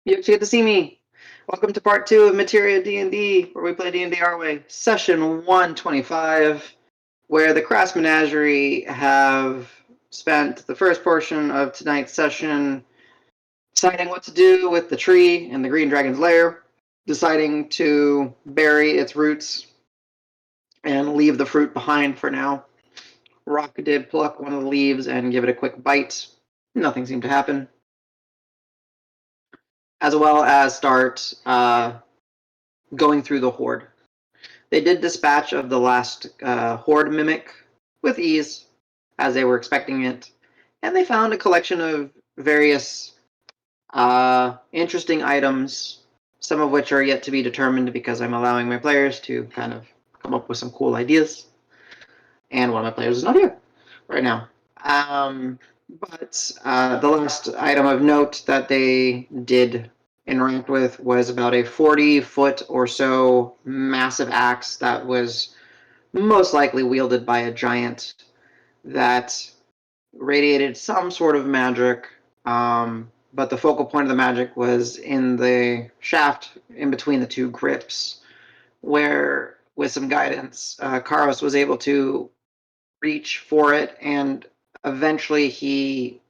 You actually get to see me. Welcome to part 2 of Materia D&D, where we play D&D our way. Session 125, where the Crass Menagerie have spent the first portion of tonight's session deciding what to do with the tree in the Green Dragon's lair, deciding to bury its roots and leave the fruit behind for now. Rock did pluck one of the leaves and give it a quick bite. Nothing seemed to happen. As well as start going through the hoard. They did dispatch of the last hoard mimic with ease, as they were expecting it, and they found a collection of various interesting items, some of which are yet to be determined because I'm allowing my players to kind of come up with some cool ideas. And one of my players is not here right now. But the last item of note that they did interact with was about a 40-foot or so massive axe that was most likely wielded by a giant that radiated some sort of magic. But the focal point of the magic was in the shaft in between the two grips, where, with some guidance, Karos was able to reach for it, and eventually he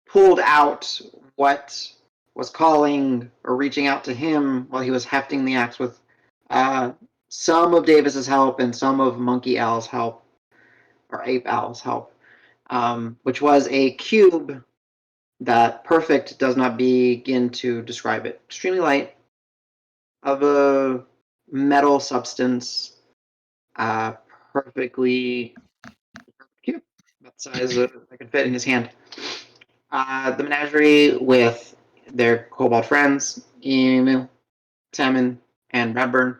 pulled out what was calling or reaching out to him while he was hefting the axe with some of Davis's help and some of Monkey Owl's help, or Ape Owl's help, which was a cube that perfect does not begin to describe it. Extremely light, of a metal substance, uh, perfectly cube, that size that could fit in his hand. The menagerie with their kobold friends, Emu, Salmon, and Redburn,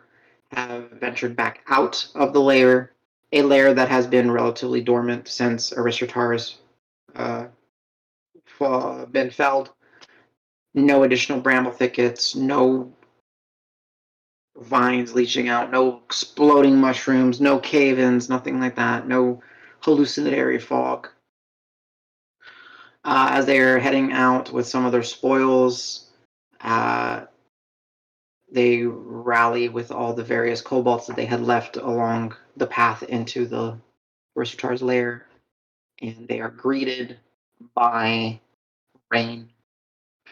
have ventured back out of the lair, a lair that has been relatively dormant since Aristotar's been felled. No additional bramble thickets, no vines leaching out, no exploding mushrooms, no cave-ins, nothing like that, no hallucinatory fog. As they're heading out with some of their spoils, they rally with all the various kobolds that they had left along the path into the Ristertar's lair, and they are greeted by rain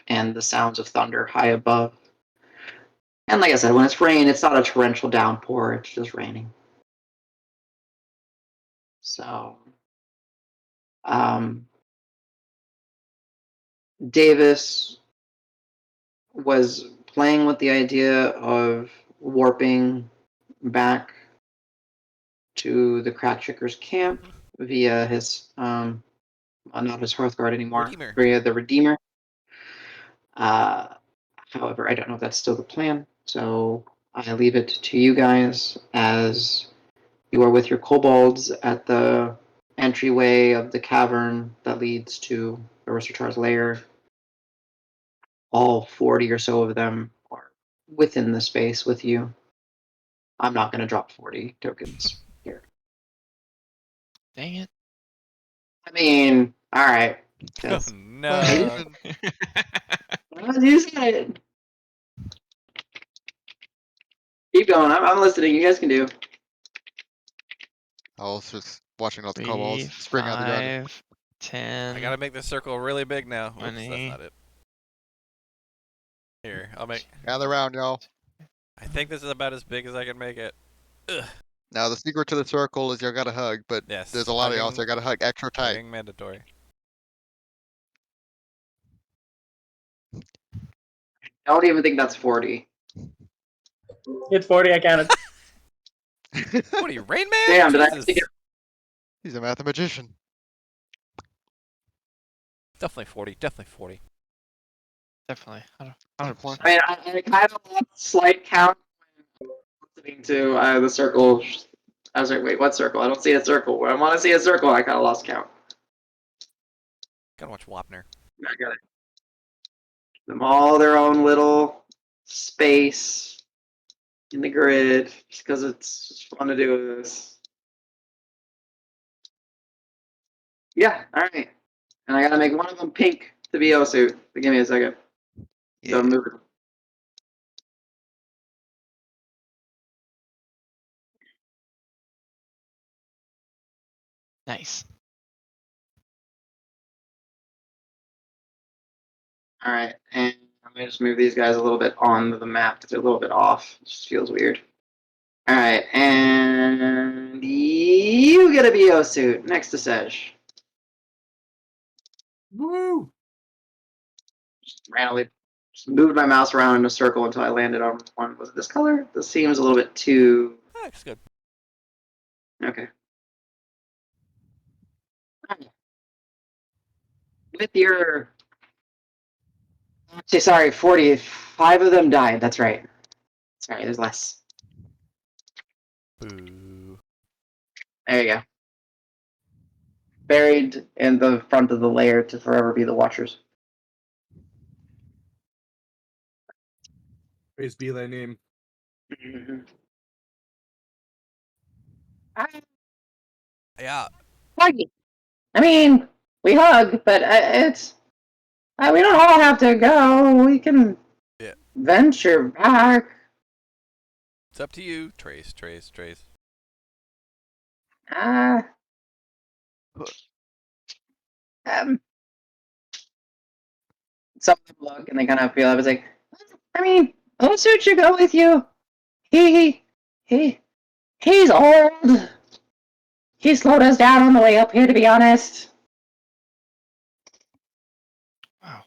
and the sounds of thunder high above. And like I said, when it's rain, it's not a torrential downpour, it's just raining. So, Davis was playing with the idea of warping back to the Cratchicker's camp via his, not his Hearthguard anymore, Redeemer. via the Redeemer. However, I don't know if that's still the plan, so I leave it to you guys as you are with your kobolds at the entryway of the cavern that leads to Aristotar's lair. All 40 or so of them are within the space with you. I'm not going to drop 40 tokens here. Dang it. I mean, all right. Oh no. You said it. Keep going. I'm listening. You guys can do. I was just watching all the 3, kobolds spring out the dungeon. 5, 10. I gotta make this circle really big now. Oops, 20. that's not it. Here, I'll make. Gather around, y'all. I think this is about as big as I can make it. Ugh. Now the secret to the circle is you gotta hug, but Yes. there's a lot of y'all, so you gotta hug extra tight. Hugging mandatory. I don't even think that's 40. It's 40, I counted. What are you, Rain Man? Damn, did I Jesus. get... He's a mathematician. Definitely 40. Definitely 40. Definitely. 100%. I mean, I kind of lost slight count when listening to the circle. I was like, wait, what circle? I don't see a circle. When I want to see a circle, I kind of lost count. Gotta watch Wapner. I got it. Them all their own little space in the grid, just because it's fun to do this. Yeah, all right. And I gotta make one of them pink to be Osu. So give me a second. So move it. Nice. All right, and I'm gonna just move these guys a little bit on the map because they're a little bit off. It just feels weird. All right, and you get a BO suit next to Sej. Woo! Just randomly just moved my mouse around in a circle until I landed on one. Was it this color? This seems a little bit too. That's good. Okay. With your. Actually, sorry, 40. 5 of them died. That's right. Sorry, there's less. Boo. There you go. Buried in the front of the layer to forever be the Watchers. Praise be thy name. Mm-hmm. Yeah. I mean, we hug, but it's. We don't all have to go. We can Yeah. venture back. It's up to you. Trace. Uh, some of them look and they kind of feel it. It's like, I mean, Osu should go with you. He, he's old. He slowed us down on the way up here, to be honest. Wow.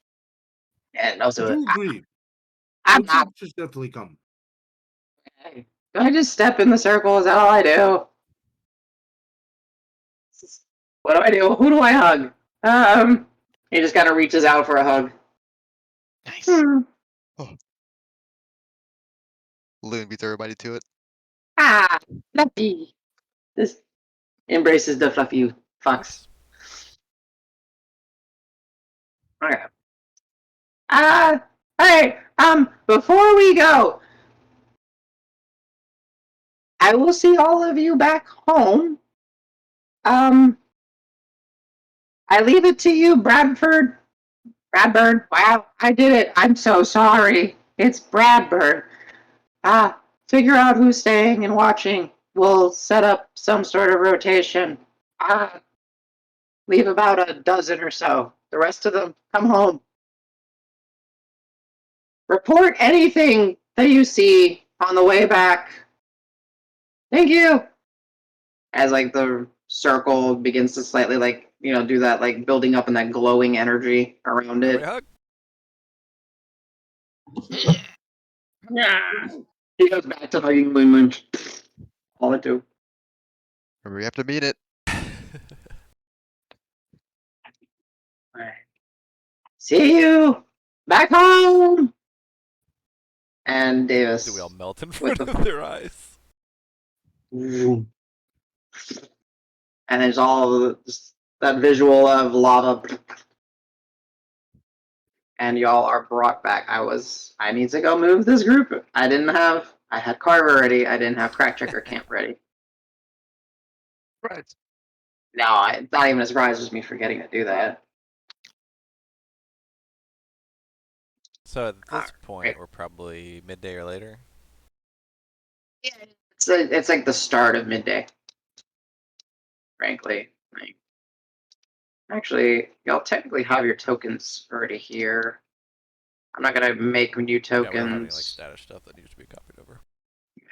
And I also, do agree. I'm Osu not. should definitely come. Do I just step in the circle? Is that all I do? What do I do? Who do I hug? He just kind of reaches out for a hug. Nice. Loon beats everybody to it. Ah, Fluffy. This embraces the fluffy fox. Okay. Alright, before we go, I will see all of you back home. I leave it to you, Bradford. Bradburn. Wow, I did it. I'm so sorry. It's Bradburn. Figure out who's staying and watching. We'll set up some sort of rotation. Leave about a dozen or so. The rest of them come home. Report anything that you see on the way back. Thank you. As like the circle begins to slightly do that building up in that glowing energy around Everybody it. hug. He goes back to hugging Moon Moon. All it do. Remember, you have to mean it. Alright. See you back home. And Davis. Do we all melt in With front the- of their eyes? And there's all that visual of lava. And y'all are brought back. I need to go move this group. I had Carver ready. I didn't have Crack Checker Camp ready. Right. No, it's not even a surprise, just me forgetting to do that. So at this point, Alright. we're probably midday or later. Yeah, it's like the start of midday. Frankly. Actually, y'all technically have your tokens already here. I'm not gonna make new Yeah, we don't have any tokens. status stuff that needs to be copied over.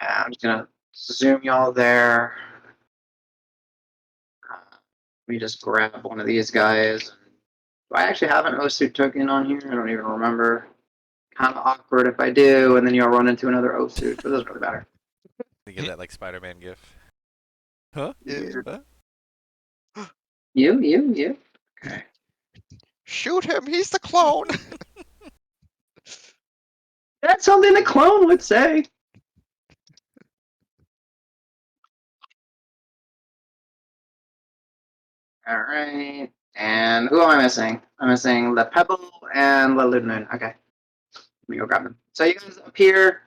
Yeah, I'm just gonna zoom y'all there. Let me just grab one of these guys. Do I actually have an O-suit token on here? I don't even remember. Kind of awkward if I do, and then you'll run into another O-suit, but it doesn't really matter. You get that Spider-Man gif. Huh? Yeah. Huh? You. Okay. Shoot him! He's the clone! That's something the clone would say. All right. And who am I missing? I'm missing Le Pebble and Le Lumen. Okay. Let me go grab them. So you guys appear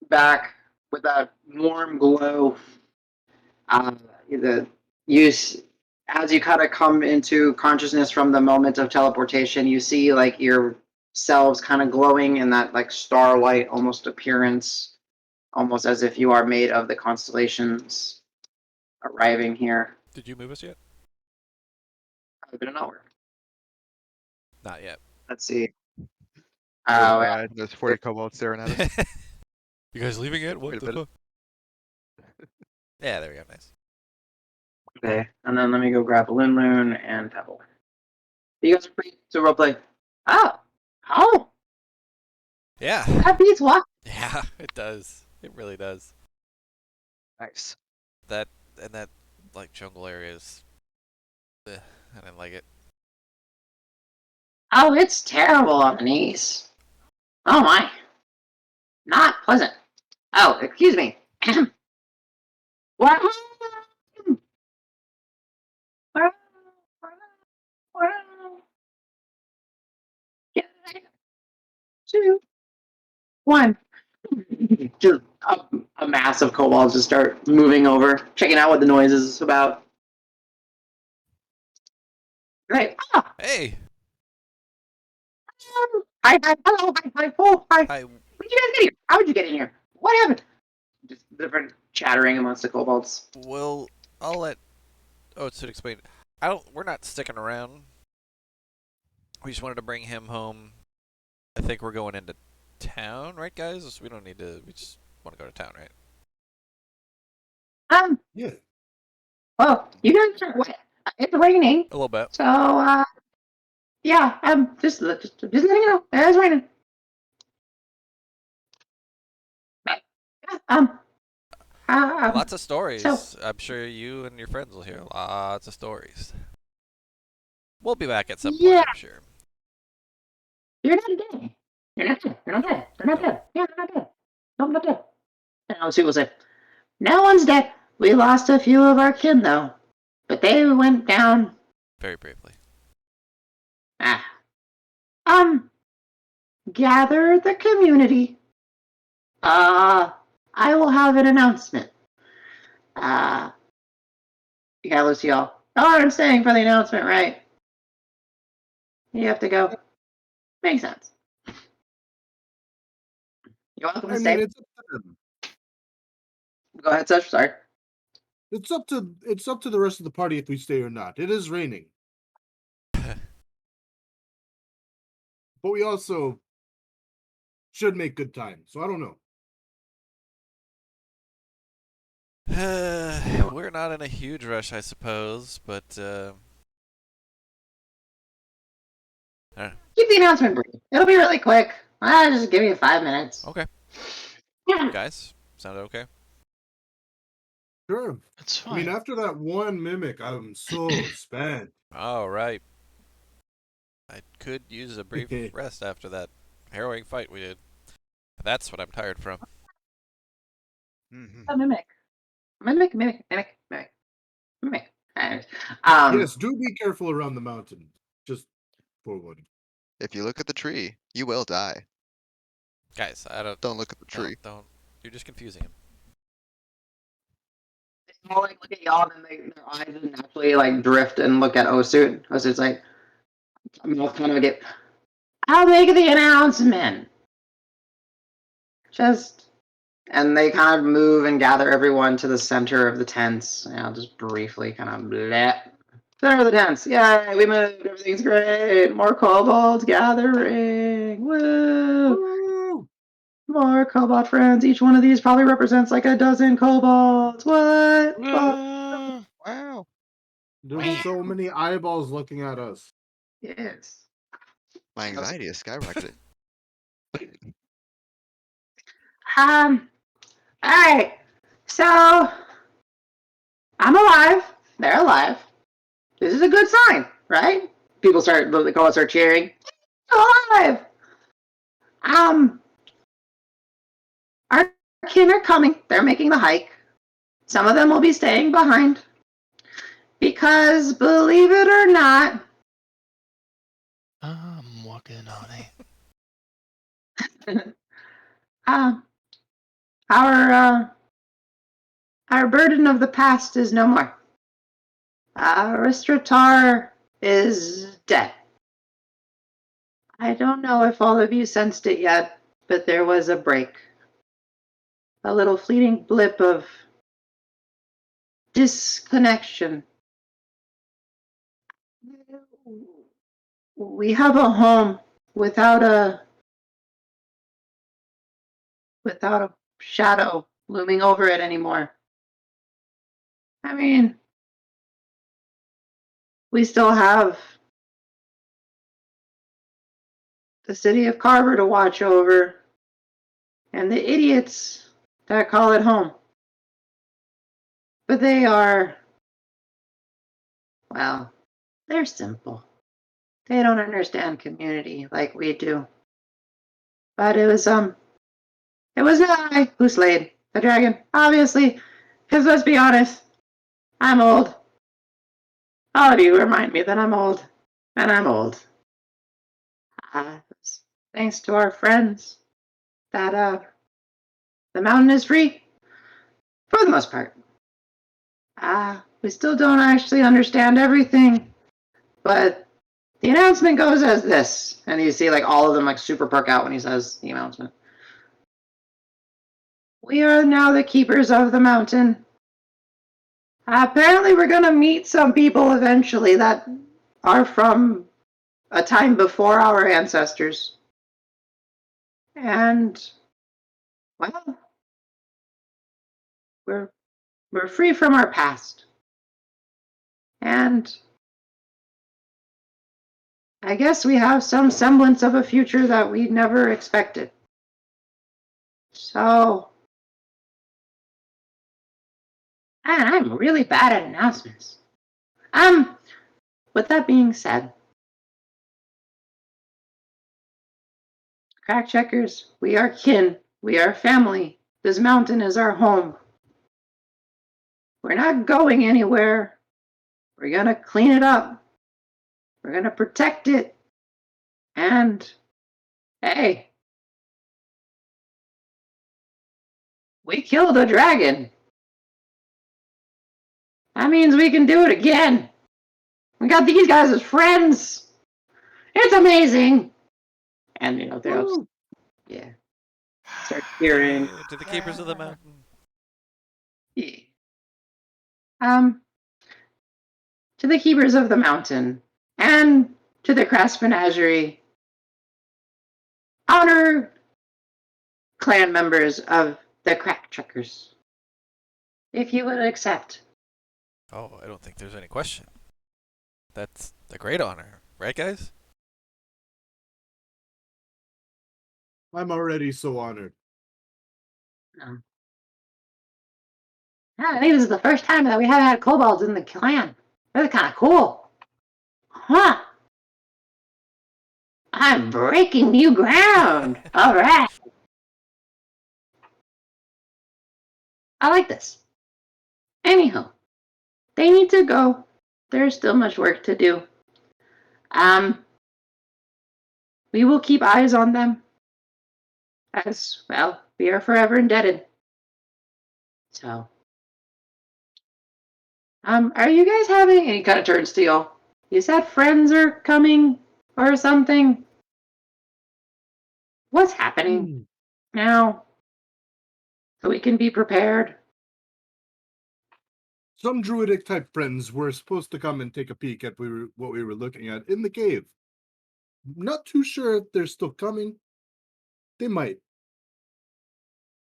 back with that warm glow. As you kind of come into consciousness from the moment of teleportation, you see like your selves kind of glowing in that like starlight almost appearance, almost as if you are made of the constellations arriving here. Did you move us yet? Out of nowhere. Not yet. Let's see. We're Oh, outside, There's 40 kobolds staring at us. You guys leaving yet? What Wait a the minute. fuck? Yeah, there we go. Nice. okay. And then let me go grab Loon and Pebble. You guys are free to roleplay. Oh, Yeah. that beats what? Yeah, it does. It really does. Nice. That and that like jungle areas. I didn't like it. Oh, it's terrible on the knees. Oh my. Not pleasant. Oh, excuse me. What? Two, one. Just a mass of kobolds just start moving over, checking out what the noise is about. Right. Ah, Hey! hi, hello, hi, oh, hi. Hi. When did you guys get here? How did you get in here? What happened? Just different chattering amongst the kobolds. Well, I'll let Otsu explain. I don't. We're not sticking around. We just wanted to bring him home. I think we're going into town, right, guys? We don't need to. We just want to go to town, right? Yeah. Well, you guys are wet. It's raining, A little bit. so yeah. Just letting you know, it's raining. Um, Lots of stories. so- I'm sure you and your friends will hear lots of stories. We'll be back at some Yeah. point, I'm sure. You're not dead. You're not dead. You're not dead. You're not dead. Yeah, you're not dead. No, I'm not dead. And I'll see what say. No one's dead. We lost a few of our kin though, but they went down. Very briefly. Ah. Gather the community. I will have an announcement. You gotta listen, y'all. Oh, I'm staying for the announcement, right? You have to go. Makes sense. You're welcome to I stay. mean, it's up to them. Go ahead, Sesh. Sorry. It's up to the rest of the party if we stay or not. It is raining, but we also should make good time. So I don't know. We're not in a huge rush, I suppose, but I don't know. Keep the announcement brief. It'll be really quick. I'll just give you 5 minutes. Okay, Yeah. guys, sounded okay. Sure. It's I mean, fine. after that one mimic, I'm so spent. All right. I could use a brief rest after that harrowing fight we did. That's what I'm tired from. Mhm. A mimic. Mimic. Yes, do be careful around the mountain. Just forward. If you look at the tree, you will die. Guys, I don't. Don't look at the tree. Don't. You're just confusing him. They all like look at y'all, and then their eyes just naturally like drift and look at Osut. Osut's like, I'll kind of get. I'll make the announcement. And they kind of move and gather everyone to the center of the tents. And I'll just briefly kind of bleh. Center of the tents. Yay, we moved. Everything's great. More kobolds gathering. Woo! Woo! More cobalt friends. Each one of these probably represents like a dozen kobolds. What? Woo! Wow. There's so many eyeballs looking at us. Yes. My anxiety has skyrocketed. Alright. So I'm alive. They're alive. This is a good sign, right? The kobolds start cheering. Alive! Our kin are coming. They're making the hike. Some of them will be staying behind. Because, believe it or not, I'm walking on it. our burden of the past is no more. Ristratar is dead. I don't know if all of you sensed it yet, but there was a break. A little fleeting blip of disconnection. We have a home without a shadow looming over it anymore. I mean, we still have the city of Carver to watch over and the idiots that call it home. But they are, well, they're simple. They don't understand community like we do. But it was not I who slayed the dragon, obviously, because let's be honest, I'm old. All of you remind me that I'm old, and I'm old. Thanks to our friends that the mountain is free, for the most part. We still don't actually understand everything, but the announcement goes as this, and you see like all of them like super perk out when he says the announcement. We are now the keepers of the mountain. Apparently we're gonna meet some people eventually that are from a time before our ancestors. And, well, we're free from our past. And I guess we have some semblance of a future that we never expected. So, and I'm really bad at announcements. With that being said, crack checkers, we are kin, we are family. This mountain is our home. We're not going anywhere. We're gonna clean it up. We're gonna protect it. And, hey, we killed a dragon. That means we can do it again. We got these guys as friends. It's amazing. And, they're yeah. Start cheering. To the keepers of the mountain. Yeah. To the keepers of the mountain and to the Crass Menagerie, honor clan members of the Crack Checkers, if you would accept. Oh, I don't think there's any question. That's a great honor, right, guys? I'm already so honored. I think this is the first time that we haven't had kobolds in the clan. That's kind of cool. Huh. I'm breaking new ground. All right. I like this. Anyhow, they need to go. There's still much work to do. We will keep eyes on them. As, well, we are forever indebted. So, are you guys having, and he kind of turns to y'all. You said friends are coming or something? What's happening now? So we can be prepared. Some druidic type friends were supposed to come and take a peek at what we were looking at in the cave. Not too sure if they're still coming. They might.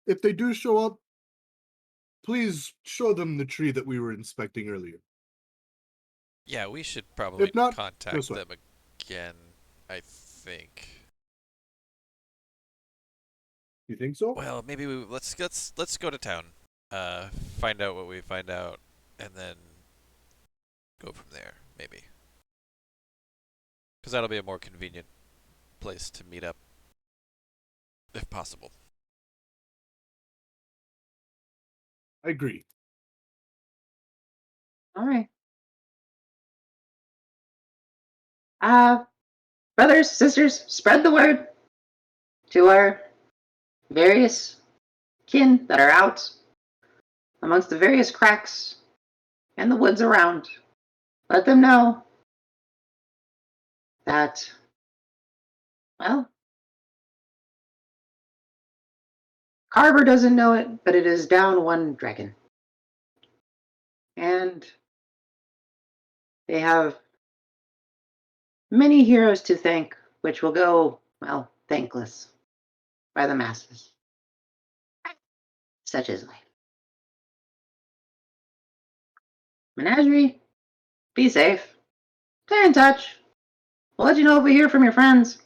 If they do show up, please show them the tree that we were inspecting earlier. Yeah, we should probably If not, contact this way. them again, I think. You think so? Well, maybe let's go to town. Find out what we find out, and then go from there, maybe. Because that'll be a more convenient place to meet up, if possible. I agree. All right. Brothers, sisters, spread the word to our various kin that are out amongst the various cracks and the woods around. Let them know that Well, Carver doesn't know it, but it is down one dragon. And they have many heroes to thank, which will go, well, thankless by the masses. Such is life. Menagerie, be safe. Stay in touch. We'll let you know if we hear from your friends.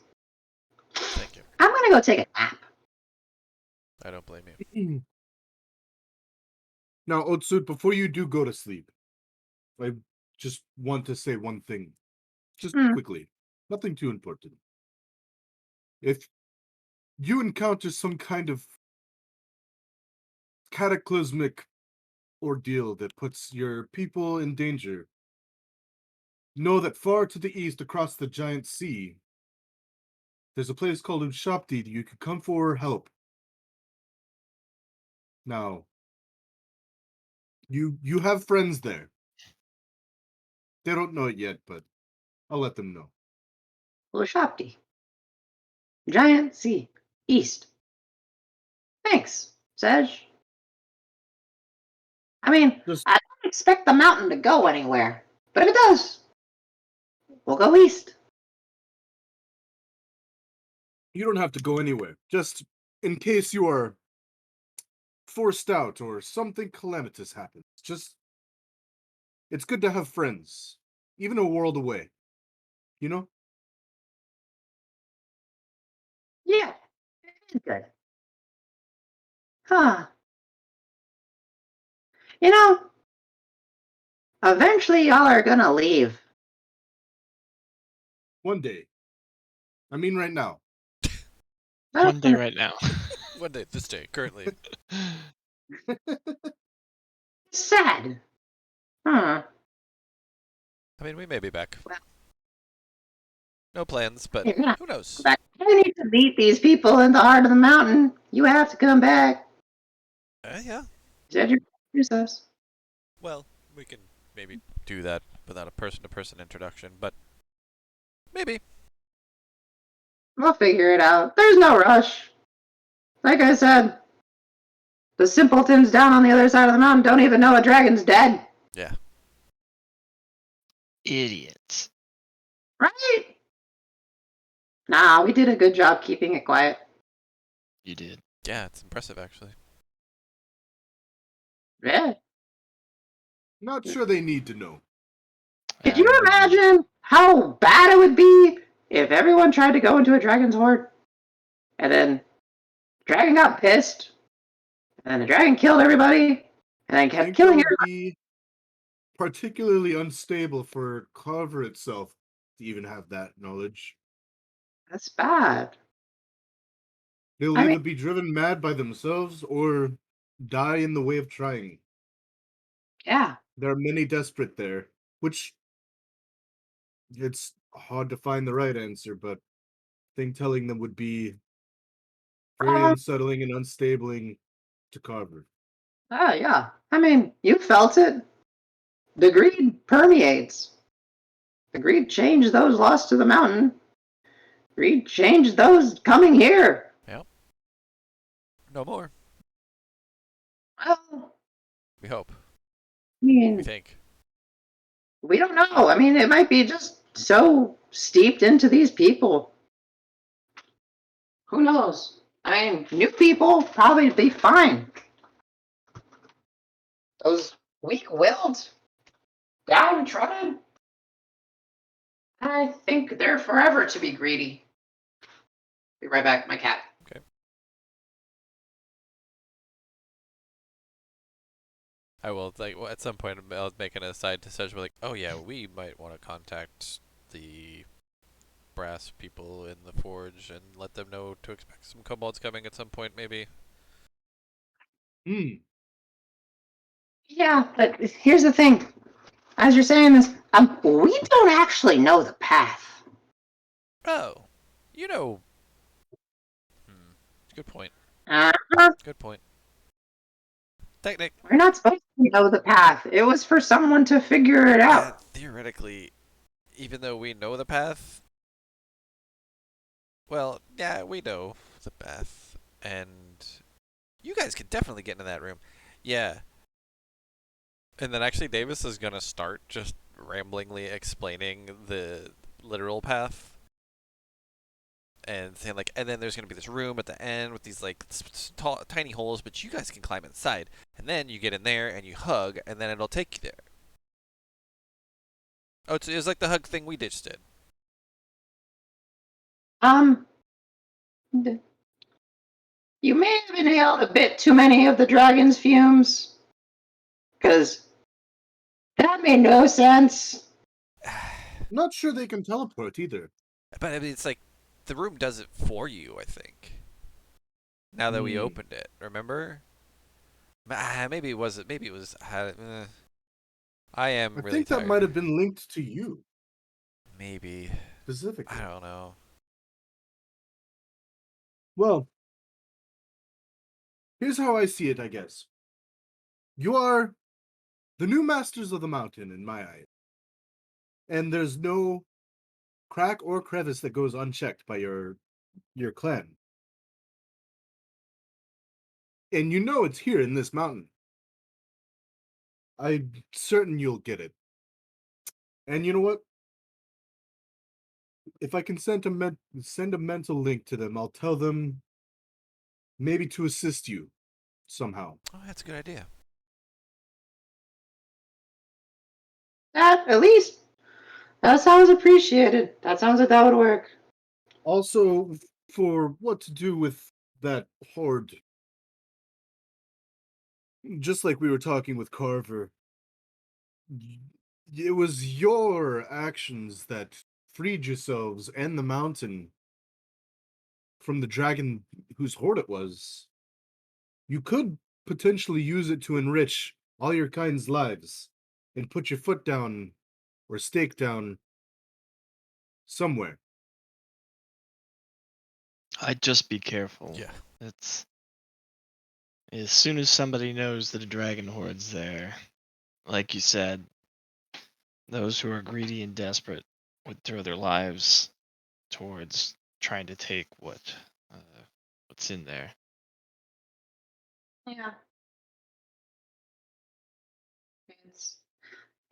Thank you. I'm gonna go take a nap. I don't blame you. Now, Otsut, before you do go to sleep, I just want to say one thing. Just quickly. Nothing too important. If you encounter some kind of cataclysmic ordeal that puts your people in danger, know that far to the east across the giant sea, there's a place called Ushapti that you could come for help. Now, you have friends there. They don't know it yet, but I'll let them know. Ushapti. Giant Sea. East. Thanks, Sedge. I mean, Just I don't expect the mountain to go anywhere, but if it does, we'll go east. you don't have to go anywhere. Just in case you are forced out or something calamitous happens. Just it's good to have friends, even a world away. You know? Yeah, it's good. Huh. You know, eventually y'all are gonna leave. One day. I mean right now. One day right now. One day, this day, currently. Sad. Huh. I mean, we may be back. Well- No plans, but Yeah. who knows? But I need to beat these people in the heart of the mountain. You have to come back. Yeah. Said your process. Well, we can maybe do that without a person-to-person introduction, but maybe. We'll figure it out. There's no rush. Like I said, the simpletons down on the other side of the mountain don't even know a dragon's dead. Yeah. Idiots. Right? Nah, we did a good job keeping it quiet. You did. Yeah, it's impressive, actually. Yeah. Not sure they need to know. Could you imagine how bad it would be if everyone tried to go into a dragon's hoard? And then the dragon got pissed, and then the dragon killed everybody, and then I kept think killing that would everybody. be particularly unstable for Carver itself to even have that knowledge. That's bad. They'll I either mean, be driven mad by themselves or die in the way of trying. yeah. There are many desperate there, which it's hard to find the right answer, but I think telling them would be very Um, unsettling and unstabling to Carver. yeah. I mean, you felt it. The greed permeates. The greed changed those lost to the mountain. Greed changed those coming here. Yep. No more. Well, We hope. I mean, We think. we don't know. I mean, it might be just so steeped into these people. Who knows? I mean, new people probably be fine. Those weak-willed, downtrodden, I think they're forever to be greedy. Be right back, my cat. Okay. I will, like, at some point, I'll make an aside to Sedge, like, oh yeah, we might want to contact the brass people in the forge and let them know to expect some kobolds coming at some point, maybe. Yeah, but here's the thing. As you're saying this, we don't actually know the path. Oh, you know. Good point. Uh-huh. Good point. Technic. We're not supposed to know the path. It was for someone to figure it Yeah, out. theoretically, even though we know the path, Well, yeah, we know the bath, and you guys can definitely get into that room. Yeah. And then actually, Davis is gonna start just ramblingly explaining the literal path, and saying like, and then there's gonna be this room at the end with these like tall, tiny holes, but you guys can climb inside, and then you get in there and you hug, and then it'll take you there. Oh, it's like the hug thing we just did. th- you may have inhaled a bit too many of the dragon's fumes, because that made no sense. Not sure they can teleport either. But I mean, it's like the room does it for you, I think. Now that we opened it, remember? Maybe it was. Maybe it was. I am I really think tired. that might have been linked to you Maybe. specifically. I don't know. Well, here's how I see it, I guess. You are the new masters of the mountain in my eyes. And there's no crack or crevice that goes unchecked by your clan. And you know it's here in this mountain. I'm certain you'll get it. And you know what? If I can send a mental link to them, I'll tell them maybe to assist you somehow. Oh, that's a good idea. That, at least, that sounds appreciated. That sounds like that would work. Also, for what to do with that hoard, just like we were talking with Carver, it was your actions that freed yourselves and the mountain from the dragon whose hoard it was. You could potentially use it to enrich all your kind's lives and put your foot down or stake down somewhere. I'd just be careful. Yeah. It's as soon as somebody knows that a dragon hoard's there, like you said, those who are greedy and desperate would throw their lives towards trying to take what's in there. Yeah.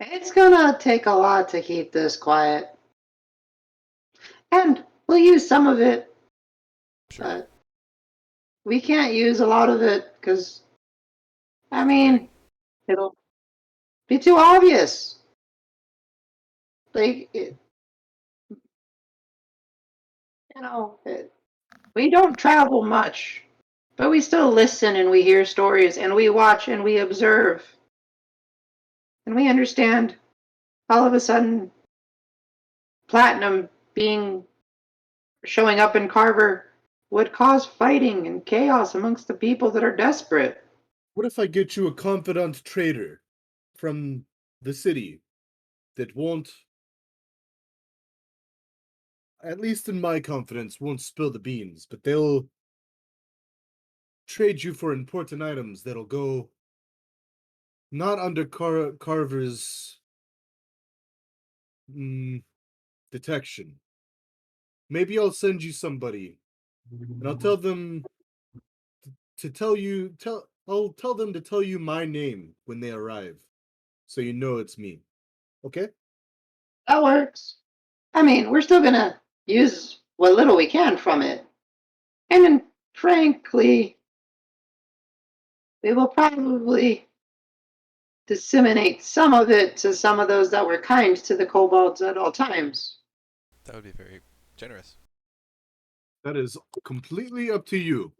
It's gonna take a lot to keep this quiet. And we'll use some of it, Sure. but we can't use a lot of it because, I mean, it'll be too obvious. Like, we don't travel much, but we still listen and we hear stories and we watch and we observe. And we understand all of a sudden platinum showing up in Carver would cause fighting and chaos amongst the people that are desperate. What if I get you a confidant trader from the city that won't, at least in my confidence, won't spill the beans, but they'll trade you for important items that'll go not under Carver's detection. Maybe I'll send you somebody, and I'll tell them to tell you I'll tell them to tell you my name when they arrive, so you know it's me. Okay? That works. I mean, we're still gonna use what little we can from it. And then, frankly, we will probably disseminate some of it to some of those that were kind to the kobolds at all times. That would be very generous. That is completely up to you.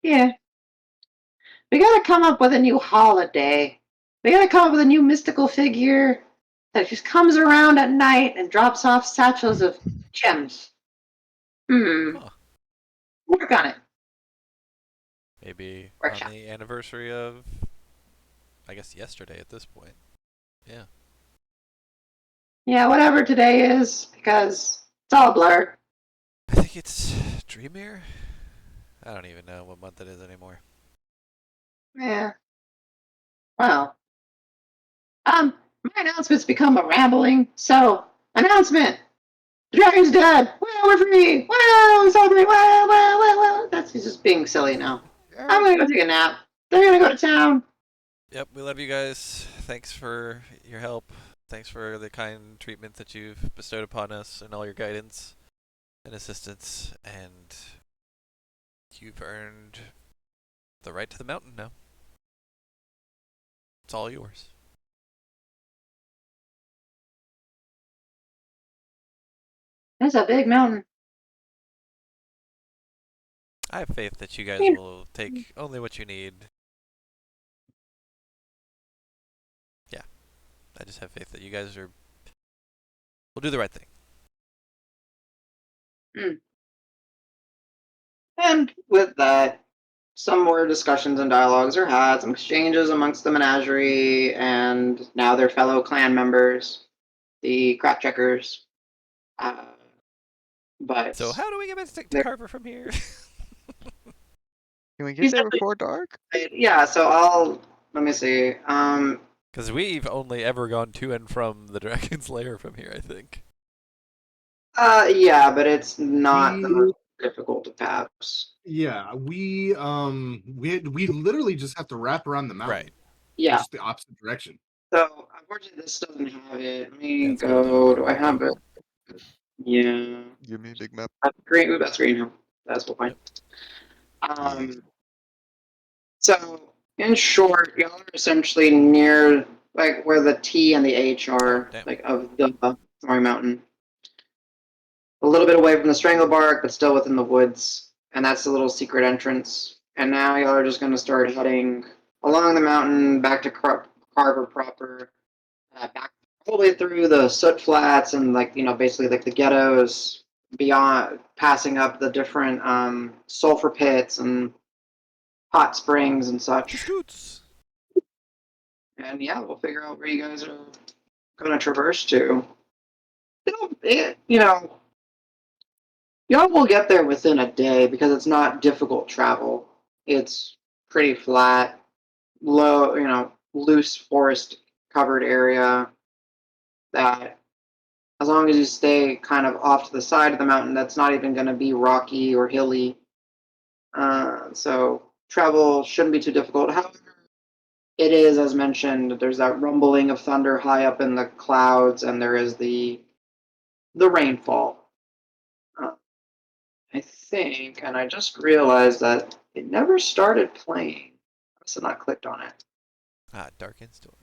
Yeah. We gotta come up with a new holiday. We gotta come up with a new mystical figure that just comes around at night and drops off satchels of gems. Huh. Work on it. Maybe Workshop. on the anniversary of, I guess, yesterday at this point. Yeah. Yeah, whatever today is, because it's all a blur. I think it's Dreamir. I don't even know what month it is anymore. Yeah. Well. My announcement's become a rambling, so announcement. The dragon's dead! Wow, we're free! Wow, celebrate! Wow, wow, wow, wow! He's just being silly now. I'm gonna go take a nap. They're gonna go to town. Yep, we love you guys. Thanks for your help. Thanks for the kind treatment that you've bestowed upon us and all your guidance and assistance. And you've earned the right to the mountain now. It's all yours. That's a big mountain. I have faith that you guys will take only what you need. Yeah, I just have faith that you guys will do the right thing. And with that, some more discussions and dialogues are had, some exchanges amongst the menagerie and now their fellow clan members, the crop checkers. But So how do we get back to There- Carver from here? Can we He's get there definitely- before dark? yeah, so let me see. Because we've only ever gone to and from the Dragon's Lair from here, I think. Yeah, but it's not the We- most difficult of paths. Yeah, we literally just have to wrap around the mountain. Right. Yeah. Just the opposite direction. So unfortunately, this doesn't have it. Let me Let's go. to Do I have it? Yeah. Give me a big map. Green. Ooh, that's green. That's the point. So in short, y'all are essentially near like where the T and the H are, Oh, damn. like of the Snowy Mountain. A little bit away from the Stranglebark, but still within the woods. And that's the little secret entrance. And now y'all are just going to start heading along the mountain back to Carver proper, back all the way through the soot flats and basically like the ghettos, beyond passing up the different sulfur pits and hot springs and such. Scoots. And yeah, we'll figure out where you guys are going to traverse to. Y'all will get there within a day because it's not difficult travel. It's pretty flat, low, loose forest covered area that as long as you stay kind of off to the side of the mountain, that's not even going to be rocky or hilly. So travel shouldn't be too difficult. However, it is, as mentioned, there's that rumbling of thunder high up in the clouds, and there is the rainfall. I think, and I just realized that it never started playing. I must have not clicked on it. Ah, Darkened Storm.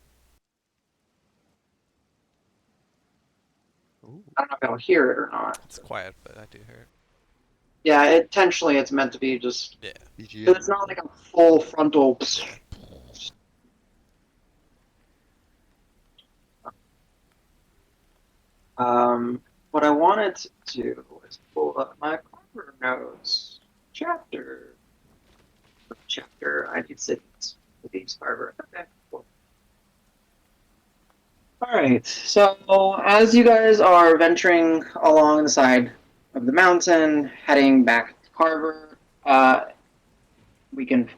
Ooh. I don't know if I'll hear it or not. It's quiet, but I do hear it. Yeah, intentionally it's meant to be just Yeah. because BGM. it's not like a full frontal. What I wanted to do is pull up my Carver notes chapter. I need cities. Cities Carver. Okay, cool. All right. So as you guys are venturing along the side of the mountain, heading back to Carver, we can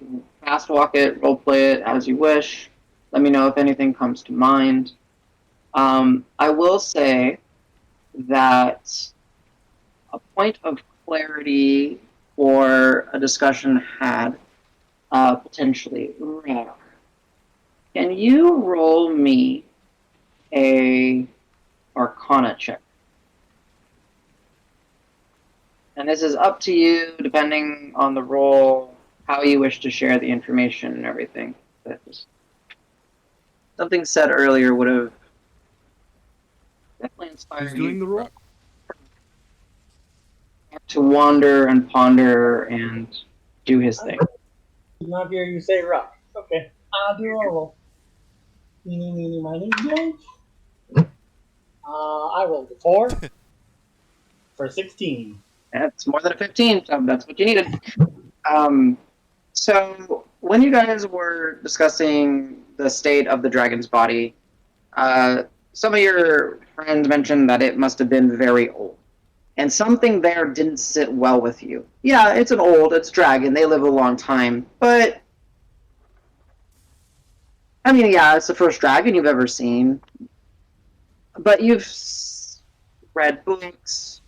fast walk it, role play it as you wish. Let me know if anything comes to mind. I will say that a point of clarity for a discussion had potentially. Can you roll me a Arcana check? And this is up to you, depending on the roll, how you wish to share the information and everything. That just, something said earlier would have definitely inspired Who's doing you the roll? to wander and ponder and do his thing. Did not hear you say rock. Okay. I'll do a roll. Eeny, meeny, miny, moe. I rolled a 4 for 16. That's more than a 15, so that's what you needed. So when you guys were discussing the state of the dragon's body, some of your friends mentioned that it must have been very old. And something there didn't sit well with you. Yeah, it's dragon, they live a long time, but I mean, yeah, it's the first dragon you've ever seen. But you've read books,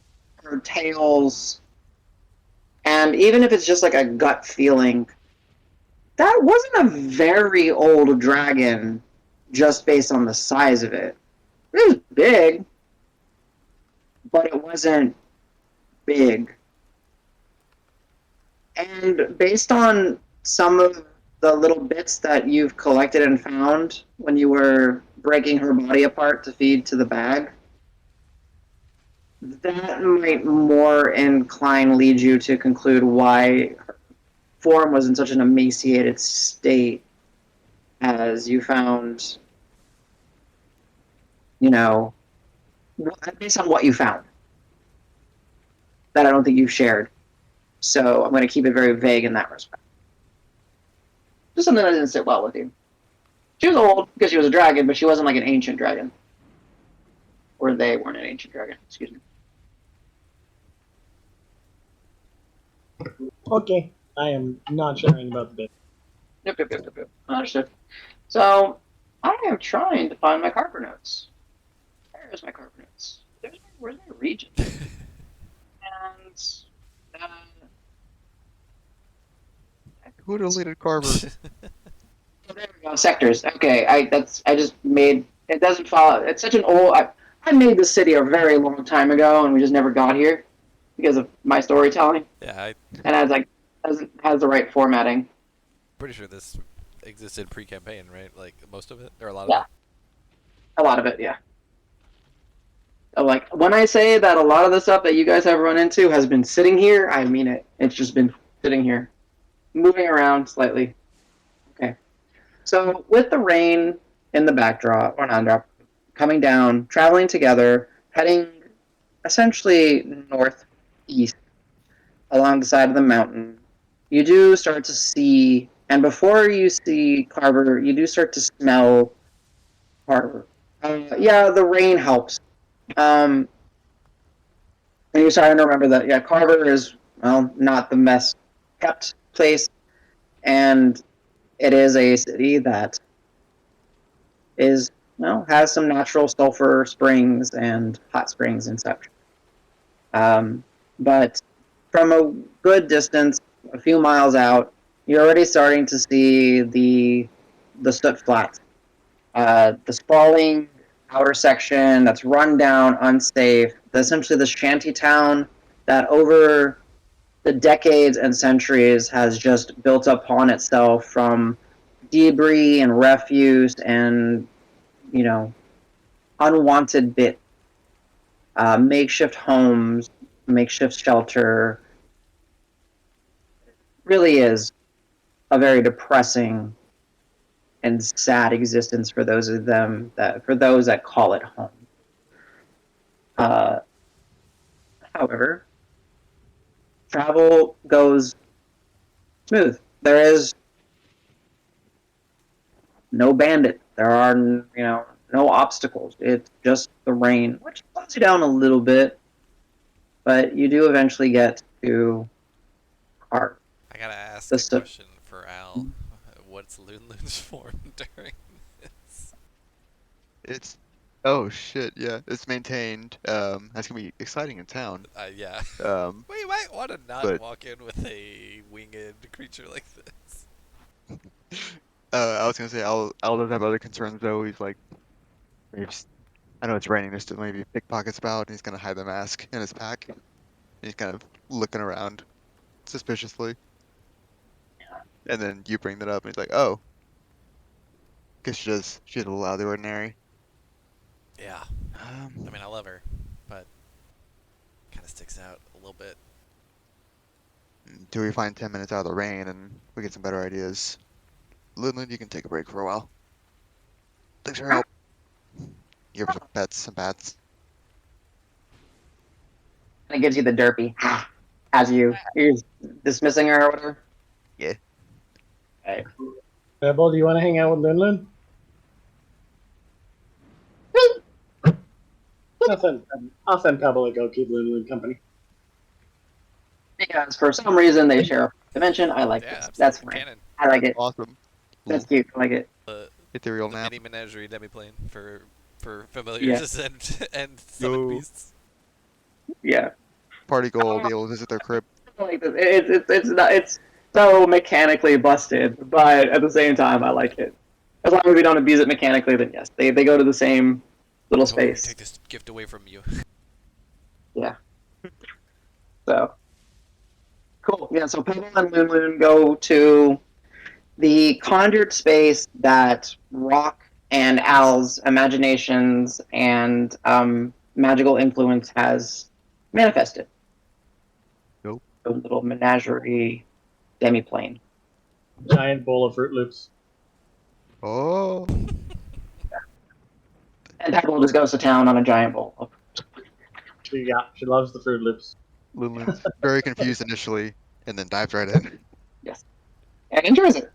or tails, and even if it's just like a gut feeling, that wasn't a very old dragon just based on the size of it. It was big, but it wasn't big. And based on some of the little bits that you've collected and found when you were breaking her body apart to feed to the bag, that might more incline lead you to conclude why her form was in such an emaciated state, as you found, you know, based on what you found. That I don't think you've shared. So I'm going to keep it very vague in that respect. Just something that didn't sit well with you. She was old because she was a dragon, but she wasn't like an ancient dragon. Or they weren't an ancient dragon, excuse me. Okay, I am not sharing about the bit. Yep. Understood. So, I am trying to find my Carver notes. Where's my Carver notes? Where's my region? And, uh, Who deleted Carver? oh, there we go. Sectors. Okay, I just made, it doesn't follow. It's such an old, I made this city a very long time ago, and we just never got here because of my storytelling. Yeah, And I was like, has the right formatting. pretty sure this existed pre-campaign, right? Like most of it, or a lot Yeah. of it. A lot of it, yeah. Like, when I say that a lot of the stuff that you guys have run into has been sitting here, I mean it. It's just been sitting here. Moving around slightly. Okay. So, with the rain in the backdrop, or non-drop, coming down, traveling together, heading essentially northeast along the side of the mountain, you do start to see, and before you see Carver, you do start to smell Carver. Yeah, the rain helps. And you're starting to remember that, yeah, Carver is, well, not the best kept place, and it is a city that is, well, has some natural sulfur springs and hot springs and such. But from a good distance, a few miles out, you're already starting to see the soot flats. The sprawling outer section that's run down, unsafe. Essentially, the shanty town that over the decades and centuries has just built upon itself from debris and refuse and, you know, unwanted bits, makeshift homes, makeshift shelter. Really is a very depressing and sad existence for those that call it home. Uh, However, travel goes smooth. There is no bandit. There are, no obstacles. It's just the rain, which slows you down a little bit, but you do eventually get to Art. I gotta ask The a soot. question for Al. What's Lun's form during this? It's oh shit, yeah. It's maintained. That's gonna be exciting in town. Yeah. Um, Well, you might want to not but walk in with a winged creature like this. I was gonna say Al does have other concerns though. He's like maybe I know it's raining. There's still maybe pickpockets about, and he's gonna hide the mask in his pack. And he's kind of looking around suspiciously, and then you bring that up, and he's like, "Oh, guess she's a little out of the ordinary." Yeah. I Um, mean, I love her, but kind of sticks out a little bit. Till we find 10 minutes out of the rain and we get some better ideas. Ludlin, you can take a break for a while. Thanks for your help. Give her some pets, some bats. And it gives you the derpy as you're dismissing her or whatever. Yeah. Okay. Pebble, do you want to hang out with Linlin? I'll send Pebble to go keep Linlin company. Because for some reason they share a dimension. I like Yeah, this. absolutely. That's fine. Canon. I like it. Awesome. That's cute. I like it. The Ethereal the nap. mini menagerie demiplane for familiars and summon Yo. beasts. Yeah. party goal will be able to visit their crib. Like this. It's so mechanically busted, but at the same time, I like it. As long as we don't abuse it mechanically, then yes, they go to the same little Don't let me space. take this gift away from you. So cool. Yeah. So Pebble and Loon go to the conjured space that Rock and Al's imaginations and magical influence has manifested. Nope. A little menagerie demi-plane. Giant bowl of Fruit Loops. Oh, And Pebble just goes to town on a giant bowl. She loves the Fruit Loops. Lulu's very confused initially, and then dives right in. And enjoys it.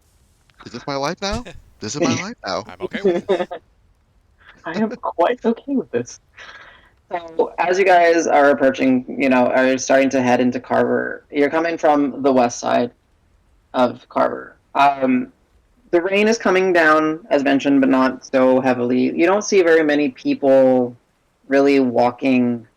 Is this my life now? This is my life now. I'm okay with this. I am quite okay with this. So, as you guys are approaching, are starting to head into Carver, you're coming from the west side of Carver. The rain is coming down, as mentioned, but not so heavily. You don't see very many people really walking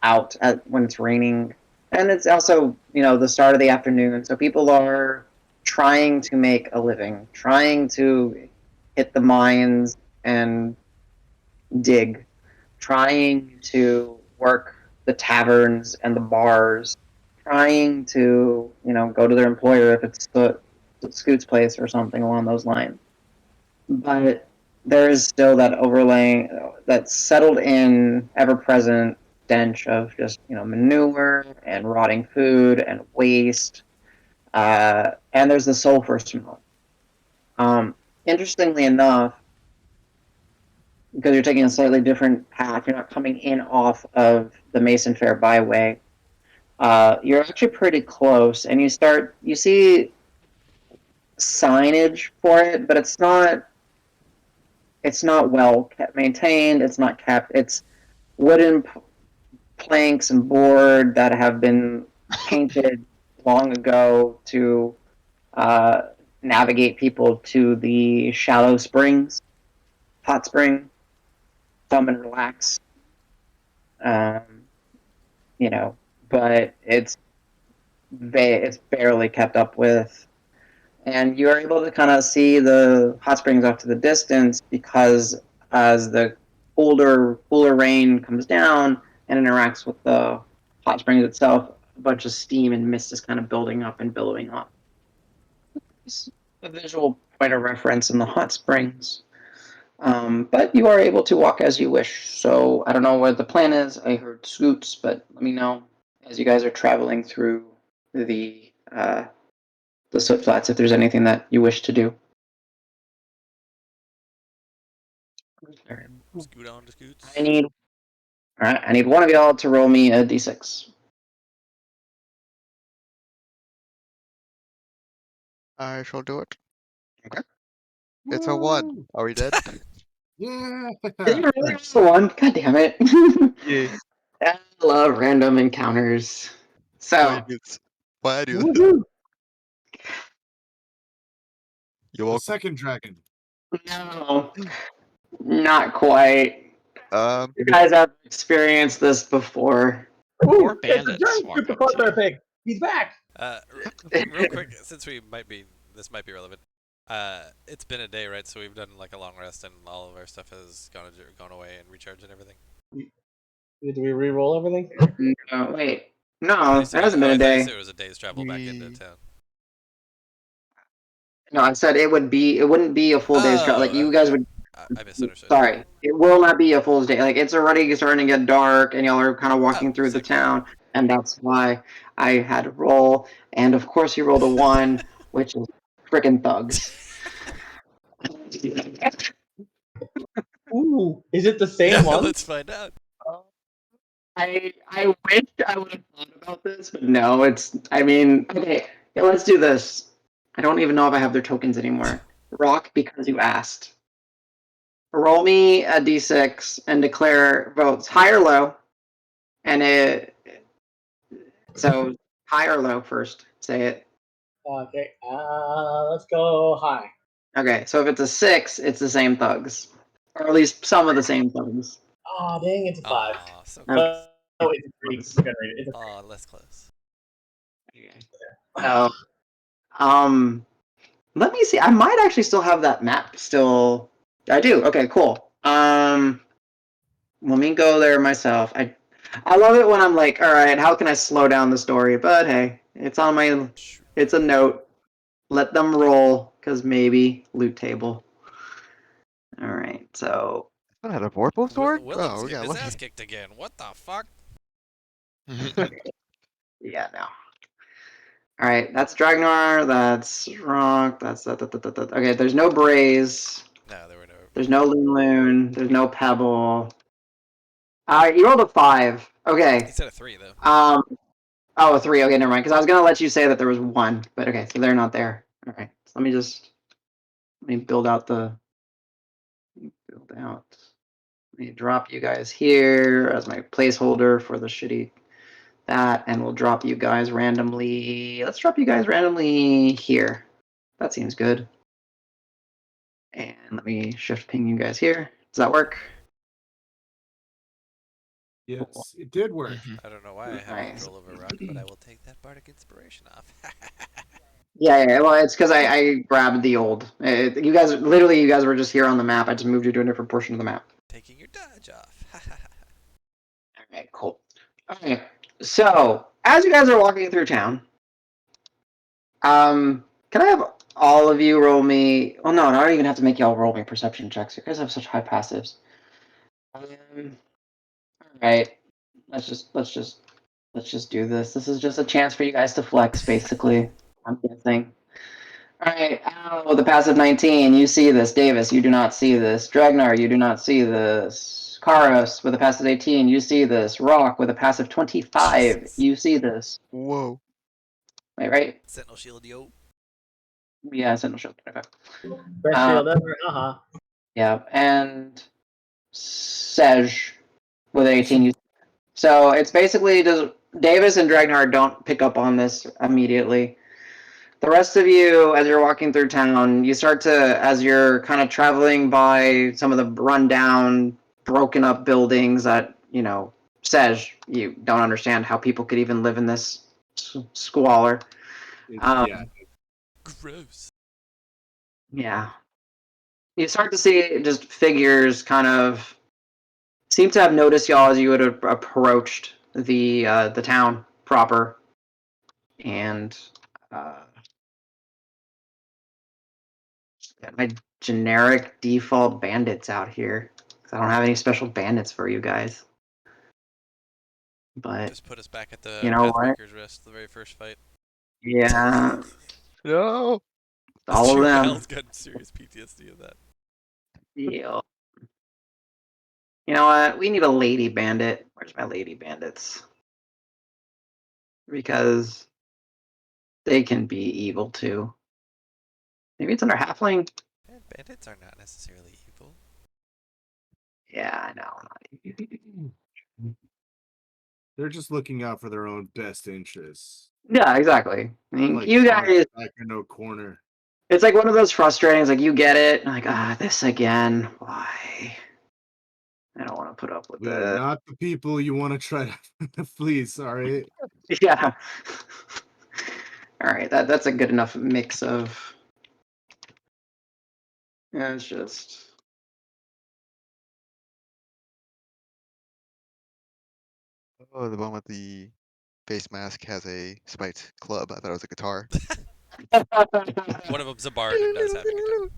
out when it's raining. And it's also, the start of the afternoon, so people are trying to make a living, trying to hit the mines and dig, trying to work the taverns and the bars, trying to, go to their employer if it's the Scoot's place or something along those lines. But there is still that overlaying, that settled in, ever present stench of just, manure and rotting food and waste. And there's the sulfur smell. Interestingly enough, because you're taking a slightly different path, you're not coming in off of the Mason Fair byway. You're actually pretty close, and you see signage for it, but it's not well kept, maintained. It's not kept. It's wooden planks and board that have been painted long ago to navigate people to the shallow springs, hot spring, thumb and relax. Um, but it's barely kept up with. And you're able to kind of see the hot springs off to the distance because as the cooler rain comes down and interacts with the hot springs itself, a bunch of steam and mist is kind of building up and billowing up. It's a visual point of reference in the hot springs. But you are able to walk as you wish. So I don't know what the plan is. I heard scoots, but let me know as you guys are traveling through the soot flats if there's anything that you wish to do. Scoot on to Scoots. I need one of y'all to roll me a d6. I shall do it. Okay. It's a 1. Are we dead? Yeah. Did you really roll one? God damn it. Yeah. I love random encounters. Why So, do this? Why do this? Woohoo! You're A welcome. second dragon. no, not quite. Um, You guys have experienced this before. More Ooh, it's a bandits giant walk Super up to Cluster you. Pig. He's back. Real quick, since this might be relevant. It's been a day, right? So we've done like a long rest, and all of our stuff has gone away and recharged and everything. Did we re-roll everything? No, wait. I No, thought you it said hasn't been a I thought you day. said it was a day's travel back into town. No, I said it wouldn't be a full day's travel. Like you guys would. I misunderstood. Sorry, it will not be a full day. Like it's already starting to get dark, and y'all are kind of walking through the sick. town, and that's why I had to roll. And of course, you rolled a 1, which is freaking thugs. Ooh, is it the same Yeah, one? let's find out. I wish I would have thought about this, but no, okay, yeah, let's do this. I don't even know if I have their tokens anymore. Rock, because you asked. Roll me a d6 and declare votes high or low. So high or low first. Say it. Okay, let's go high. Okay, so if it's a 6, it's the same thugs. Or at least some of the same thugs. Oh, dang, it's a 5. Aw, so Okay. close. Oh, it's a 3. We're gonna rate it. It's a 3. Oh, less close. So, let me see. I might actually still have that map still. I do. Okay, cool. Let me go there myself. I love it when I'm like, all right, how can I slow down the story? But hey, it's on my. It's a note. Let them roll, because maybe loot table. All right, so I had a vorpal sword. Willem's Oh, getting yeah, his lucky. ass kicked again. What the fuck? yeah, no. All right, that's Dragnar. That's Rock. That's that. Okay, there's no Braze. No, there were no. There's no Loon. There's no Pebble. You rolled a 5. Okay. He said a 3 though. Oh, a 3. Okay, never mind. Because I was gonna let you say that there was 1, but okay, so they're not there. All right. So let me build out the. Let me drop you guys here as my placeholder for the shitty that, and we'll drop you guys randomly. Let's drop you guys randomly here. That seems good. And let me shift ping you guys here. Does that work? Yes, it did work. I don't know why I have Nice. control over Rock, but I will take that bardic inspiration off. Yeah. Well, it's because I grabbed the old. You guys were just here on the map. I just moved you to a different portion of the map. Taking your dodge off. Okay, cool. Okay, so as you guys are walking through town, can I have all of you roll me? Well, no, I don't even have to make y'all roll me perception checks. You guys have such high passives. All right, let's just do this. This is just a chance for you guys to flex, basically. I'm guessing. All right, Al with a passive 19, you see this. Davis, you do not see this. Dragnar, you do not see this. Karos with a passive 18, you see this. Rock with a passive 25, Jesus. you see this. Whoa. Wait, right? Sentinel shield, yo. Yeah, Sentinel Shield 25. Best shield ever. Yeah, and Sej with an 18. So it's basically just Davis and Dragnar don't pick up on this immediately. The rest of you, as you're walking through town, you start to, as you're kind of traveling by some of the rundown, broken up buildings that, Sej, you don't understand how people could even live in this squalor. Yeah, Gross. Yeah. You start to see just figures kind of seem to have noticed y'all as you had approached the town proper, and got my generic default bandits out here. I don't have any special bandits for you guys, but Just put us back at the you know what? Pathbreaker's Rest, the very first fight. Yeah, No. all of them. Al's got serious PTSD of that. Yeah. You know what? We need a lady bandit. Where's my lady bandits? Because they can be evil too. Maybe it's under halfling. And bandits are not necessarily evil. Yeah, I know. they're just looking out for their own best interests. Yeah, exactly. I mean, Like you guys, back in no corner. it's like one of those frustrating. It's like you get it, like this again. Why? I don't want to put up with We are it. not the people you want to try to fleece, all right? Yeah. All right, that's a good enough mix of. Yeah, it's just. Oh, the one with the face mask has a spiked club. I thought it was a guitar. One of them's a bard and does have a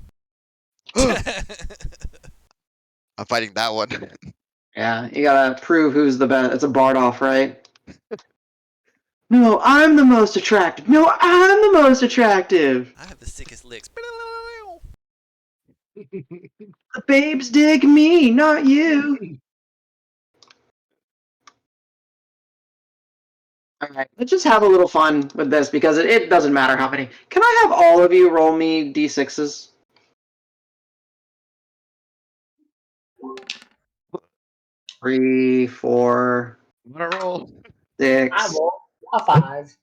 guitar. I'm fighting that one. Yeah, you gotta prove who's the best. It's a bard off, right? No, I'm the most attractive. No, I'm the most attractive. I have the sickest licks. The babes dig me, not you. All right, let's just have a little fun with this because it doesn't matter how many. Can I have all of you roll me d6s? 3, 4, I'm gonna roll. 6, I roll a 5.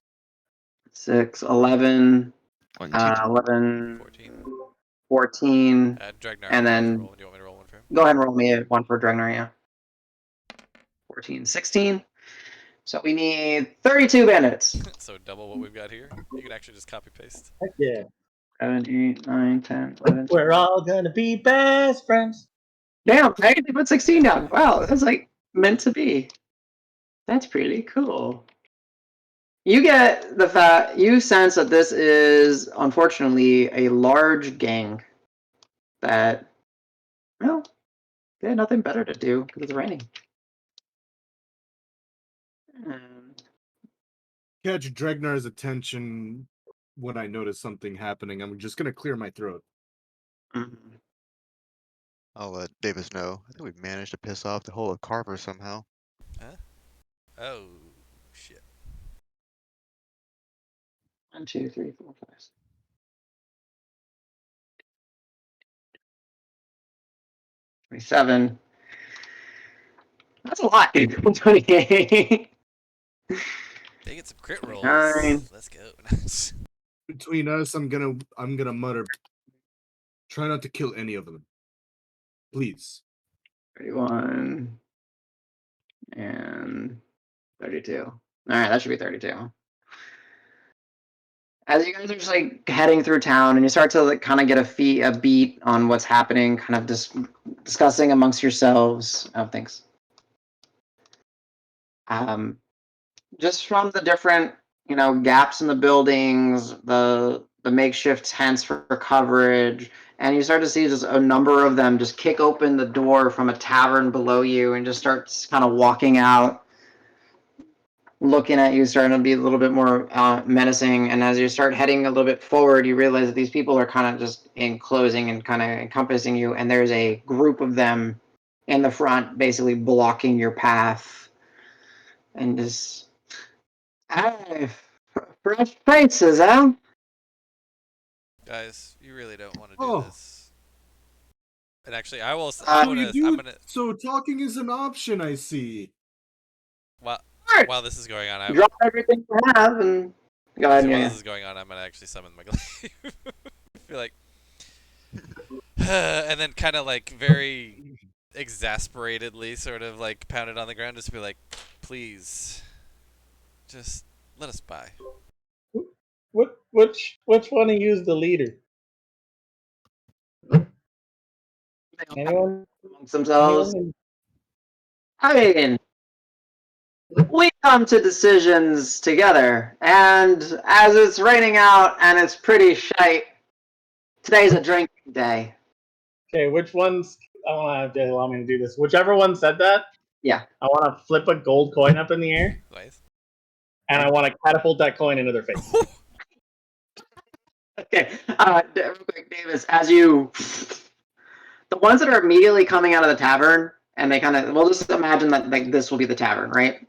6, 11, 1, 2, 11, 14. 14, Dragnar, and do you want me to then roll? Do you want me to roll one for him? go ahead and roll me one for Dragnar, yeah. 14, 16. So we need 32 bandits. So double what we've got here. You can actually just copy paste. Heck yeah. 7, 8, 9, 10, 11. We're all gonna be best friends. Damn, I actually put 16 down. Wow, that's like meant to be. That's pretty cool. You get the fact, you sense that this is unfortunately a large gang that, well, they had nothing better to do because it's raining. Catch Dregnar's attention when I notice something happening. I'm just gonna clear my throat. Mhm. I'll let Davis know. I think we've managed to piss off the whole of Carver somehow. Oh, shit. 1, 2, 3, 4, 5. 27. That's a lot. 28. They get some crit rolls. 29. Let's go. Between us, I'm gonna mutter. Try not to kill any of them, please. 31. And 32. All right, that should be 32. As you guys are just like heading through town, and you start to like kind of get a beat on what's happening, kind of just discussing amongst yourselves. Oh, thanks. Just from the different, gaps in the buildings, the makeshift tents for coverage, and you start to see just a number of them just kick open the door from a tavern below you and just start kind of walking out, looking at you, starting to be a little bit more menacing. And as you start heading a little bit forward, you realize that these people are kind of just enclosing and kind of encompassing you, and there's a group of them in the front basically blocking your path. And just, hey, fresh faces, huh? Guys, you really don't want to do Oh. this. And actually, I will. So I'm you gonna. do. I'm gonna. So talking is an option, I see. While Alright. while this is going on, Drop everything you have and go ahead. while Yeah. this is going on, I'm gonna actually summon my glaive. I feel like, and then kind of like very exasperatedly, sort of like pound it on the ground, just be like, please, just let us by. Which one of you is the leader? Anyone? Amongst themselves. Anyone? I mean, we come to decisions together, and as it's raining out and it's pretty shite, today's a drinking day. Okay, which ones? I want to allow me to do this. Whichever one said that. Yeah. I want to flip a gold coin up in the air, Glaive. and I want to catapult that coin into their face. Okay, real quick, Davis, as you, the ones that are immediately coming out of the tavern, and they kind of, we'll just imagine that like this will be the tavern, right?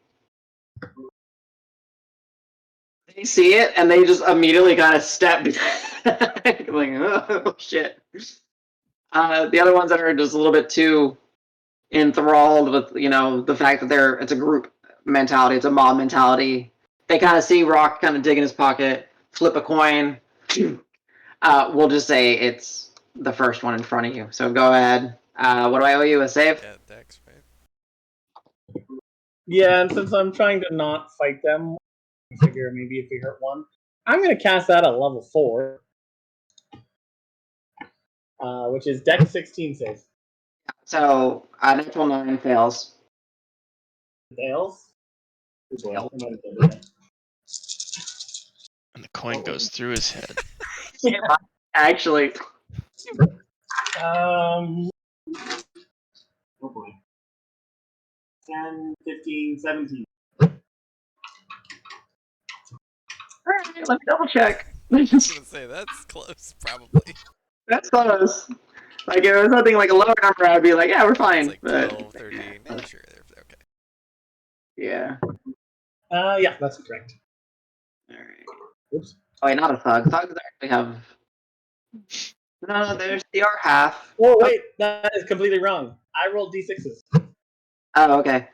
They see it, and they just immediately kind of step, like, oh shit. The other ones that are just a little bit too enthralled with, the fact that it's a group mentality, it's a mob mentality. They kind of see Rock kind of dig in his pocket, flip a coin. We'll just say it's the first one in front of you. So go ahead. What do I owe you? A save? Yeah, Dex, right? Yeah, and since I'm trying to not fight them, I figure maybe if we hurt one, I'm going to cast that at level 4, which is Dex 16 save. So natural 9 fails. Fails. Fail. And the coin goes through his head. Yeah, actually. Oh boy. 10, 15, 17. All right, let me double check. I was gonna say that's close, probably. That's close. Like, if it was something like a lower number, I'd be like, yeah, we're fine. It's like But 12, 13. Yeah, sure, they're okay. yeah. Yeah, that's correct. All right. Oops. Oh, wait, not a thug. Thugs actually have. No, they are half. Oh wait, that is completely wrong. I rolled d6s. Oh, okay.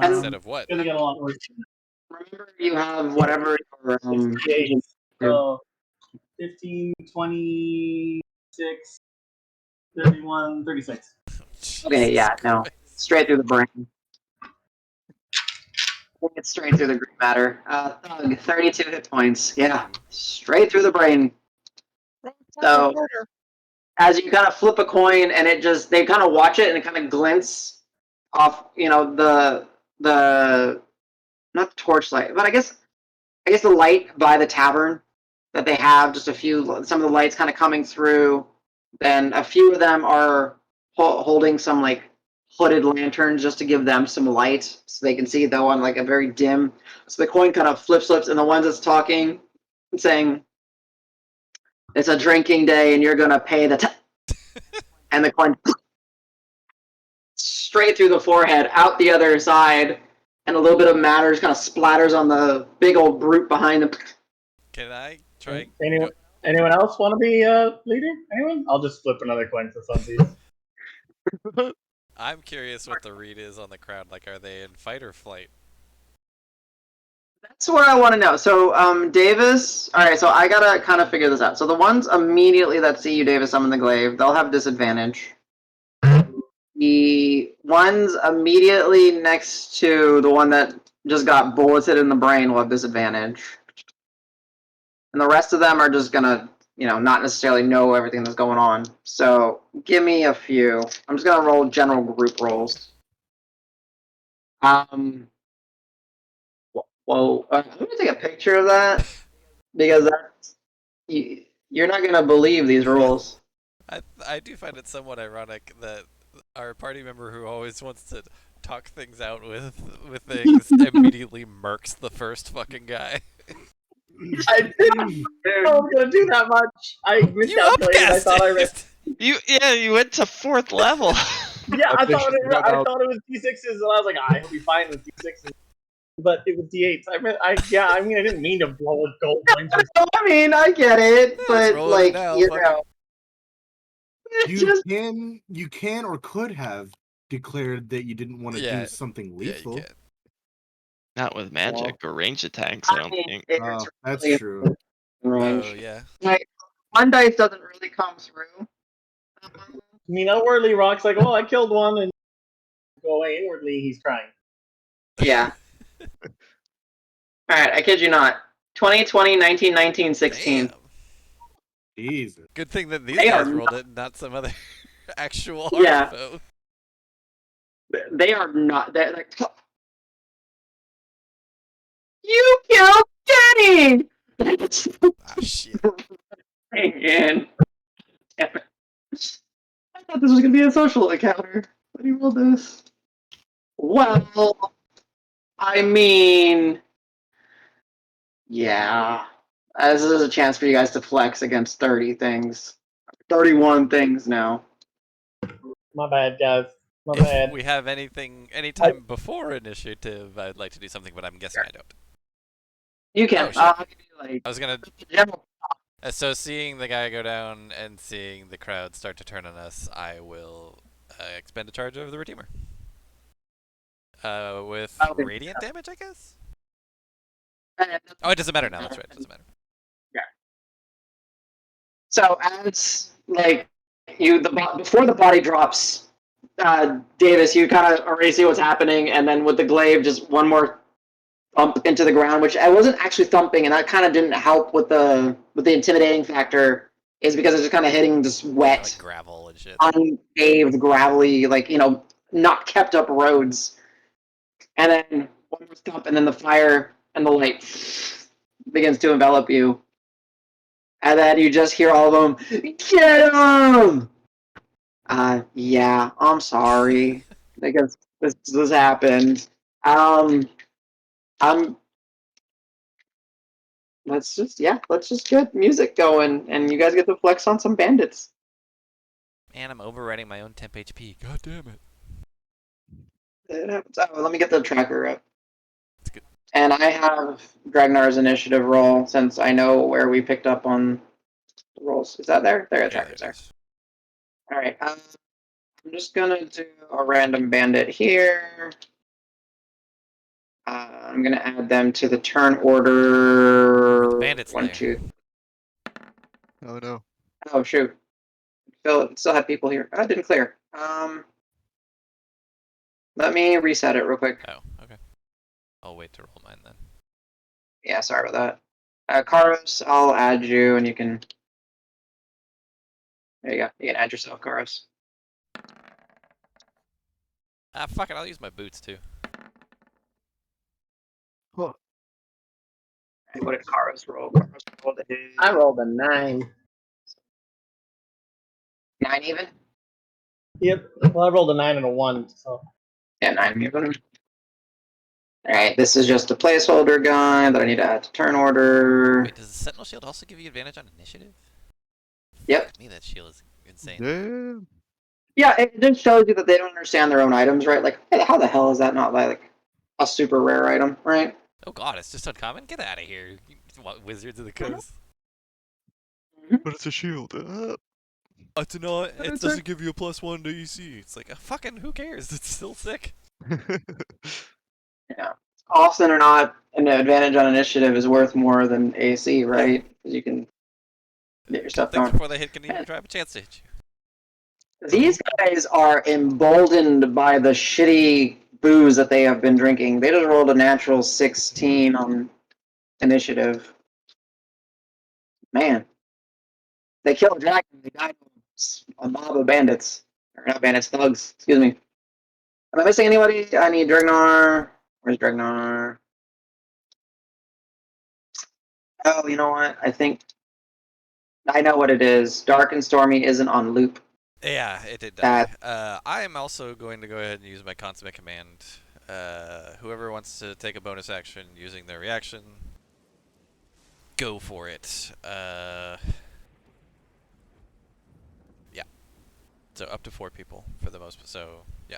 Instead of what? Gonna get a lot worse. Remember, you have whatever your 68. So 15, 26, 31, 36. Okay, yeah, no. Christ. Straight through the brain. It's straight through the green matter. Thug, 32 hit points. Yeah, straight through the brain. So as you kind of flip a coin, and they kind of watch it, and it kind of glints off, the not the torchlight, but I guess the light by the tavern that they have, just some of the lights kind of coming through. Then a few of them are holding some like hooded lanterns just to give them some light so they can see, though, on like a very dim. So the coin kind of flips, and the ones that's talking and saying, "It's a drinking day, and you're gonna pay the." And the coin straight through the forehead, out the other side, and a little bit of matter just kind of splatters on the big old brute behind him. Can I try? Anyone else want to be leader? Anyone? I'll just flip another coin for funsies. I'm curious what the read is on the crowd. Like, are they in fight or flight? That's what I want to know. So, Davis. All right. So I gotta kind of figure this out. So the ones immediately that see you, Davis, summon the glaive, they'll have disadvantage. The ones immediately next to the one that just got bulleted in the brain will have disadvantage. And the rest of them are just gonna, not necessarily know everything that's going on. So give me a few. I'm just gonna roll general group rolls. Whoa. I'm gonna take a picture of that because you're not gonna believe these rolls. I do find it somewhat ironic that our party member who always wants to talk things out with things immediately murks the first fucking guy. I didn't know I was gonna do that much. I miscalculated. I thought I read. You went to 4th level. Yeah, I That's thought just about how- it was D6s, and I was like, he'll be fine with D6s. But it was D8s. I didn't mean to blow a gold coin. I mean, I get it, but roll like, it now, you fuck know, You can or could have declared that you didn't want to do something lethal. Yeah, Not with magic or range attacks, I don't think. Oh, that's really true. range. Oh yeah. Like, one dice doesn't really come through. I mean, outwardly, Rock's like, I killed one, and go away. Inwardly, he's crying. Yeah. All right, I kid you not. 2020, 19, 19, 16. Damn. Jesus. Good thing that these They guys are rolled it, and not some other actual hard Yeah. foe. They are not. They're like, you killed Jenny! Ah shit. And I thought this was gonna be a social encounter. Let me roll this. Well, I mean, yeah. This is a chance for you guys to flex against 30 things. 31 things now. My bad, guys. My If bad. we have anytime before initiative, I'd like to do something, but I'm guessing I don't. You can. Oh, shit. I'll give you like I was gonna. general. So seeing the guy go down and seeing the crowd start to turn on us, I will expend a charge of the Redeemer. With Okay. radiant damage, I guess. Oh, it doesn't matter now. That's right. It doesn't matter. So as like before the body drops, Davis, you kind of already see what's happening, and then with the glaive, just one more thump into the ground, which I wasn't actually thumping, and that kind of didn't help with the intimidating factor, is because it's just kind of hitting just wet, Like gravel and shit. unpaved, gravelly, not kept up roads. And then one more thump, and then the fire and the light begins to envelop you. And then you just hear all of them, get him! Yeah, I'm sorry. Because this happened. Let's just get music going, and you guys get to flex on some bandits. Man, I'm overriding my own temp HP. God damn it. It happens. Oh, let me get the tracker up. That's good. And I have Dragnar's initiative roll, since I know where we picked up on the rolls. Is that there? There, the tracker's there. Alright, I'm just gonna do a random bandit here. I'm gonna add them to the turn order. The bandits One, lair. 2. Oh no. Oh shoot. Still have people here. I didn't clear. Let me reset it real quick. Oh, okay. I'll wait to roll mine then. Yeah, sorry about that. Karos, I'll add you, and you can. There you go. You can add yourself, Karos. Ah, fuck it. I'll use my boots too. Huh. What did Karos roll? Karos rolled I rolled a 9. 9 even. Yep. Well, I rolled a 9 and a 1. So. Yeah, 9 even. All right, this is just a placeholder guy that I need to add to turn order. Wait, does the Sentinel Shield also give you advantage on initiative? Yep. Fuck me, that shield is insane. Damn. Yeah, it just shows you that they don't understand their own items, right? Like, how the hell is that not like a super rare item, right? Oh god, it's just uncommon? Get out of here, you Wizards of the Coast. But it's a shield. It's not. It It's doesn't give you a +1 to EC. It's like, fucking who cares? It's still sick. Yeah. Often or not, an advantage on initiative is worth more than AC, right? Because you can get your Kill stuff things going. before they can even have a chance to hit you. These guys are emboldened by the shitty booze that they have been drinking. They just rolled a natural 16 on initiative. Man. They killed a dragon. They died a mob of bandits. Or not bandits, thugs. Excuse me. Am I missing anybody? I need Dragnar. Where's Dragnar? Oh, you know what? I think I know what it is. Dark and Stormy isn't on loop. Yeah, it did die. I am also going to go ahead and use my consummate command. Whoever wants to take a bonus action using their reaction, go for it. Yeah. So up to 4 people for the most. So yeah.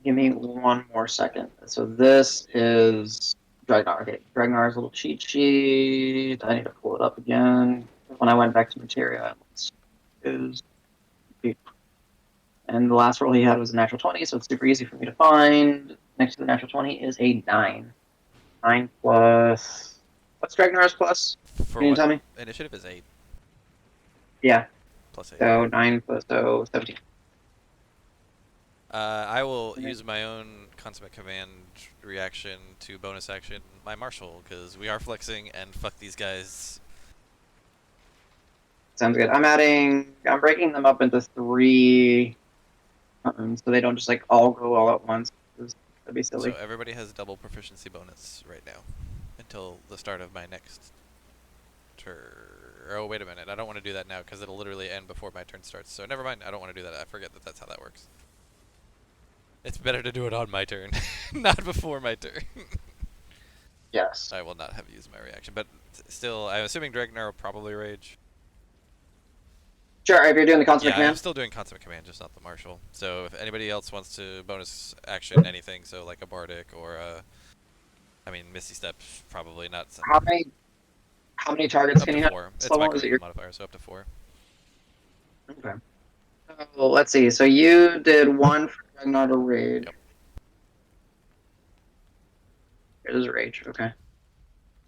Give me one more second. So this is Dragnar. Okay, Dragnar's little cheat sheet. I need to pull it up again. When I went back to Materia, is and the last roll he had was a natural 20, so it's super easy for me to find. Next to the natural 20 is a 9. 9 plus. What's Dragnar's plus? For Can you what? tell me? Initiative is 8 Yeah. plus 8. So 9 plus 17. I will Okay. use my own consummate command reaction to bonus action my marshal because we are flexing and fuck these guys. Sounds good. I'm breaking them up into 3 so they don't just like all go all at once. That'd be silly. So everybody has double proficiency bonus right now until the start of my next turn. Oh, wait a minute. I don't want to do that now because it'll literally end before my turn starts. So never mind. I don't want to do that. I forget that that's how that works. It's better to do it on my turn, not before my turn. Yes. I will not have used my reaction, but still, I'm assuming Dragnar will probably rage. Sure, if you're doing the consummate Yeah, I'm command. still doing consummate command, just not the marshal. So if anybody else wants to bonus action anything, so like a bardic or a, I mean Misty Step, probably not. How many targets Up can to you have? 4. It's Slow my mo? Is it charisma your... modifier, so up to 4. Okay. So let's see. So you did 1 for Ragnar to rage. Yep. Here's rage. Okay.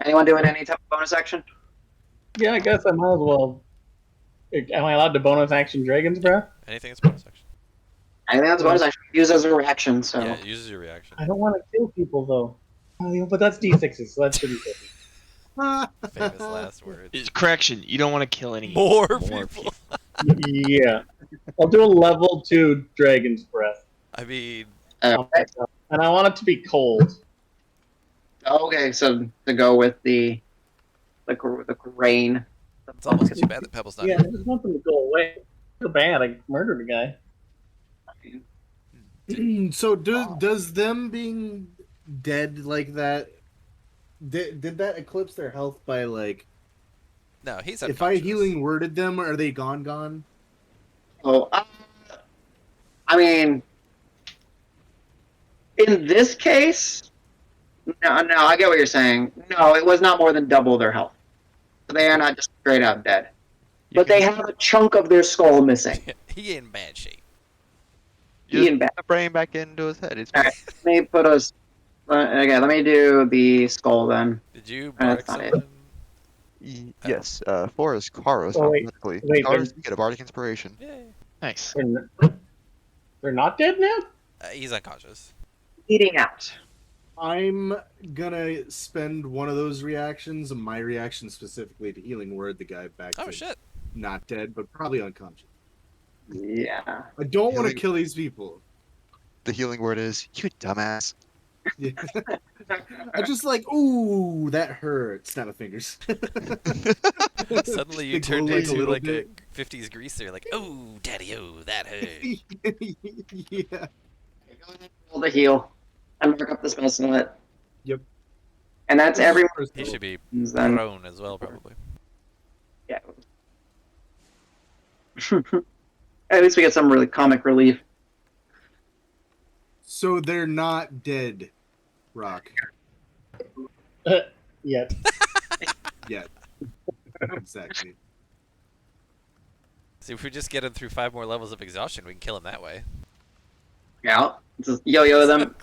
Anyone doing any type of bonus action? Yeah, I guess I might as well. Am I allowed to bonus action Dragon's Breath? Anything that's bonus action. Anything that's bonus action use as a reaction. So Yeah, it uses your reaction. I don't want to kill people though. But that's d6s, so that's pretty good. Famous last words. Correction, you don't want to kill any More people. Yeah. I'll do a level 2 Dragon's Breath. I mean, okay. And I want it to be cold. Okay. So to go with the rain. it's almost too bad that Pebble's not Yeah, here. I just want them to go away. So bad, I murdered a guy. So does them being dead like that did that eclipse their health by like No, he's if I unconscious. healing worded them, are they gone? Oh, I mean, in this case, no, I get what you're saying. No, it was not more than double their health. They are not just straight up dead. But they have a chunk of their skull missing. He in bad shape. He in bad. The brain back into his head. It's All right, let me put us. Okay, let me do the skull then. Did you That's bardic not it. someone? Yes. 4 is Karos Oh, wait. automatically. Wait, Karos, you get a bardic inspiration. Yay. Nice. They're not dead now? He's unconscious. bleeding out. I'm gonna spend one of those reactions, my reaction specifically, to healing word the guy back Oh to shit. not dead, but probably unconscious. Yeah. I don't want to Healing- kill these people. The healing word is, you dumbass. Yeah. I just like, ooh, that hurt. Snap my fingers. Suddenly you They glow turned like a into little like bit. a 50s greaser, like, oh, daddy, oh, that hurt. Yeah. Roll the heal and mark up the spell slot. Yep. And that's This is everyone's first He level. should be then. prone as well, probably. Yeah. At least we get some really comic relief. So they're not dead, Rock, Yet. yet. Exactly. See, if we just get him through 5 more levels of exhaustion, we can kill him that way. Yeah. Just yo-yo them.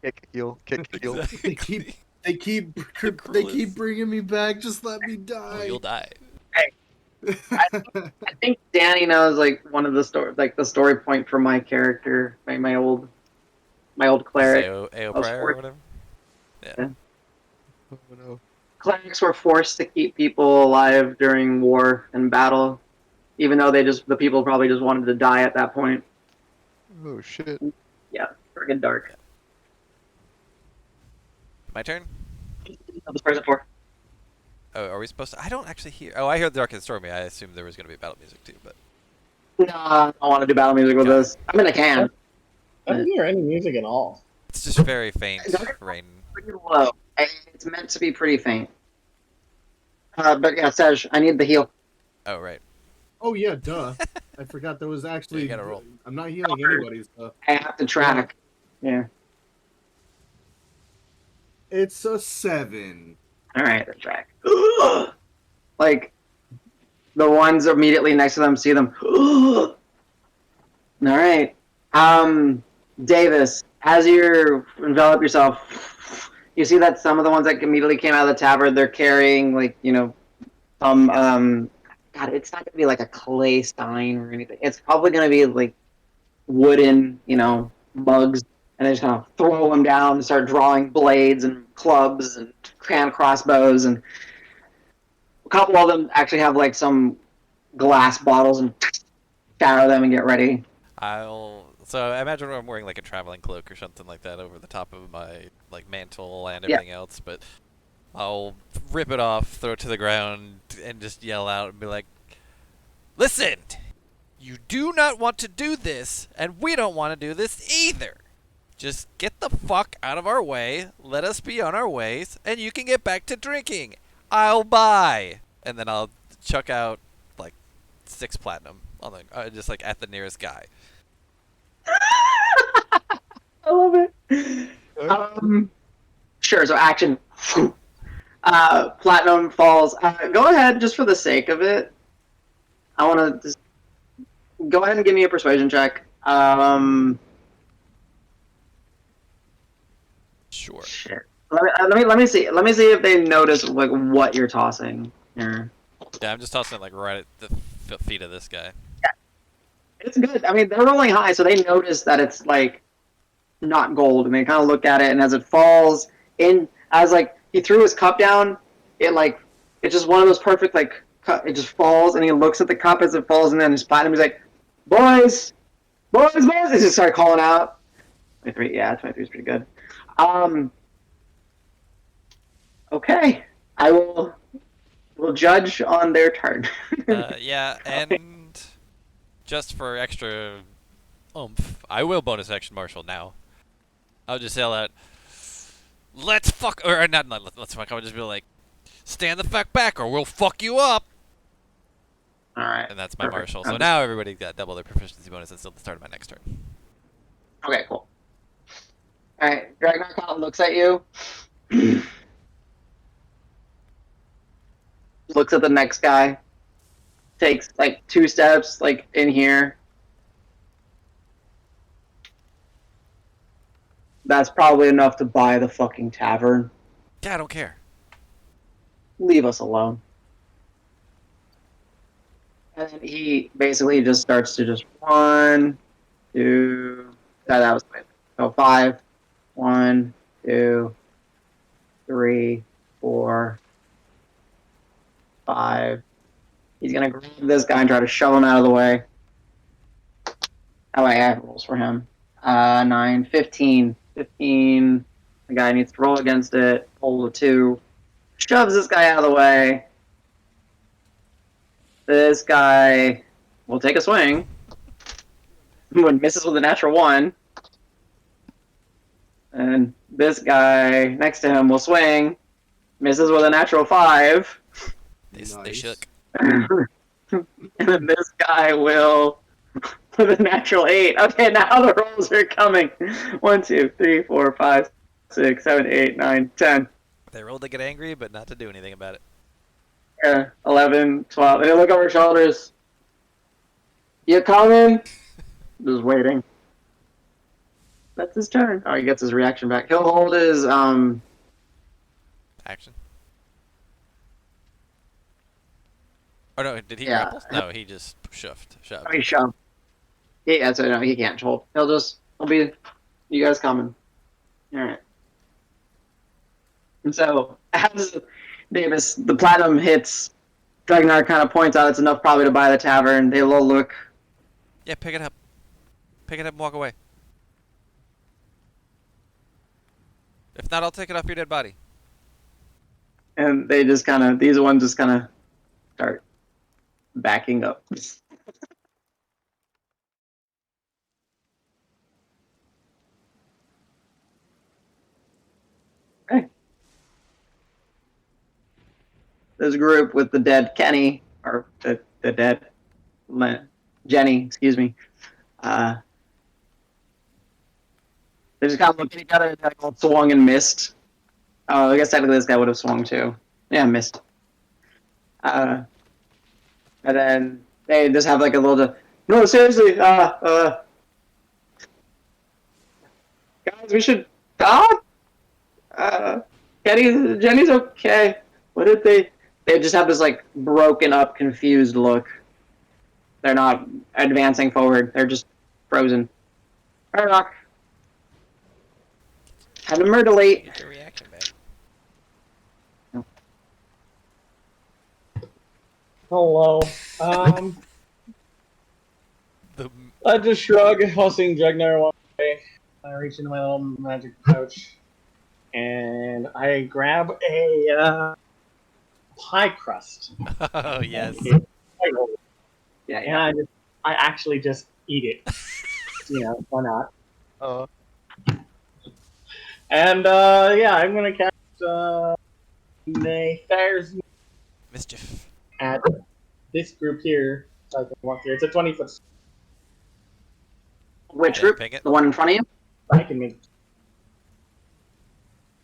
Kick, heal, kick, heal. Exactly. They keep Cruelest. bringing me back. Just let me Oh, you'll die. die. I think Danny knows like one of the story, like the story point for my character, my old cleric. AO was Prior or whatever? Oh no. Clerics were forced to keep people alive during war and battle, even though the people probably just wanted to die at that point. Oh shit. Yeah, friggin' dark. My turn? This person for. Oh, are we supposed to? I don't actually hear. Oh, I heard the Dark and Stormy. I assumed there was going to be battle music too, but. No, I don't want to do battle music with Got it. this. I mean, I can. I don't hear any music at all. It's just very faint rain. Pretty low. It's meant to be pretty faint. But yeah, Sej, I need the heal. Oh, right. Oh yeah, duh. I forgot there was actually. You gotta roll. I'm not healing anybody, so I have to track. Yeah. it's a 7. All right, the track. Like the ones immediately next to them see them. All right. Davis, as you envelop yourself, you see that some of the ones that immediately came out of the tavern, they're carrying like some God, it's not gonna be like a clay stein or anything. It's probably gonna be like wooden, mugs, and they just kind of throw them down and start drawing blades and clubs and hand crossbows, and a couple of them actually have like some glass bottles and shatter them and get ready. So I imagine I'm wearing like a traveling cloak or something like that over the top of my like mantle and everything else, but I'll rip it off, throw it to the ground, and just yell out and be like, "Listen! You do not want to do this, and we don't want to do this either. Just get the fuck out of our way, let us be on our ways, and you can get back to drinking. I'll buy." And then I'll chuck out like 6 platinum on the just like at the nearest guy. I love it. Sure. So action. Platinum falls. Go ahead, just for the sake of it. I want to just go ahead and give me a persuasion check. Sure. Shit. Let me see. Let me see if they notice like what you're tossing here. Yeah, I'm just tossing it like right at the feet of this guy. It's good. I mean, they're rolling high, so they notice that it's like not gold, and they kind of look at it, and as it falls in, as like he threw his cup down, it's just one of those perfect like it just falls, and he looks at the cup as it falls, and then his platinum. He's like, "Boys, boys, boys!" He just started calling out. 23, yeah, 23 is pretty good. Okay, I will judge on their turn. Yeah, and just for extra oomph, I will bonus action martial now. I'll just yell out, "Let's fuck," or not let's fuck. I'll just be like, "Stand the fuck back, or we'll fuck you up." All right, And that's my perfect. martial. So now everybody got double their proficiency bonus until the start of my next turn. Okay, cool. All right, Ragnar kind of looks at you, looks at the next guy, takes like 2 steps like in here. That's probably enough to buy the fucking tavern. Yeah, I don't care. Leave us alone. And then he basically just starts to just 1, 2. That was So 5. 1, 2, 3, 4, 5. He's gonna grab this guy and try to shove him out of the way. Oh, I have rules for him. 9, 15. 15. The guy needs to roll against it. Roll a 2. Shoves this guy out of the way. This guy will take a swing. When misses with a natural 1. And this guy next to him will swing. Misses with a natural 5. They Nice. shook. And then this guy will with a natural 8. Okay, now the rolls are coming. 1, 2, 3, 4, 5, 6, 7, 8, 9, 10. They rolled to get angry, but not to do anything about it. Yeah, 11, 12. They look over their shoulders. You coming? Just waiting. That's his turn. Oh, he gets his reaction back. He'll hold his Action. Oh no, did he Yeah. grapple? No, he just shoved. Oh, he shoved. Yeah, so no, he can't hold. He'll be, you guys coming. Alright. And so, as Davis, the platinum hits, Dragnar kind of points out it's enough probably to buy the tavern. They will look. Yeah, pick it up. Pick it up and walk away. If not, I'll take it off your dead body. And they just kind of, these ones just kind of start backing up. Okay. This group with the dead Kenny, or the dead Jenny, excuse me. They just kind of look at each other, like all swung and missed. Oh, I guess technically this guy would have swung too. Yeah, missed. And then they just have like a little. No, seriously. Guys, we should stop. Jenny's okay. What did they? They just have this like broken up, confused look. They're not advancing forward. They're just frozen. Rock. Had to murderate. Get your reaction back. Hello. The I just shrug while seeing Dragnar walk away. I reach into my little magic pouch and I grab a pie crust. oh yes. Yeah, And I actually just eat it. Why not? Oh. And yeah, I'm gonna cast Nefarious Mischief. at this group here. So I can walk here. It's a 20-foot. Which Yeah, group? pick it. The one in front of you? I can make.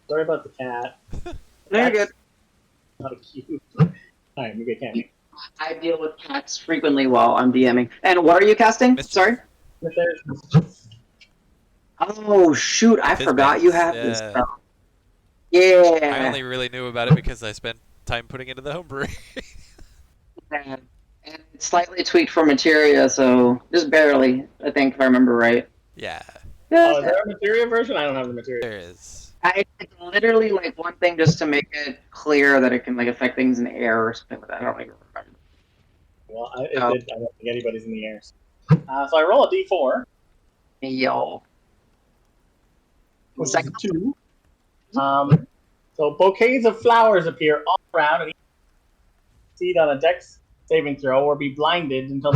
Sorry about the cat. No, you're good. Not cute. Alright, maybe I can't. I deal with cats frequently while I'm DMing. And what are you casting? Mischief. Sorry? Nefarious. Oh, shoot. I Fizz forgot you bangs, have this yeah. spell. Yeah. I only really knew about it because I spent time putting it into the homebrew. And it's slightly tweaked for materia, so just barely, I think, if I remember right. yeah, Oh, is there a materia version? I don't have the materia. there is. It's literally like one thing just to make it clear that it can like affect things in the air or something like that. I don't even remember. Well, Oh. I don't think anybody's in the air. So I roll a d4. Yo. Which Second. is 2. So bouquets of flowers appear all around and succeed on a dex saving throw or be blinded until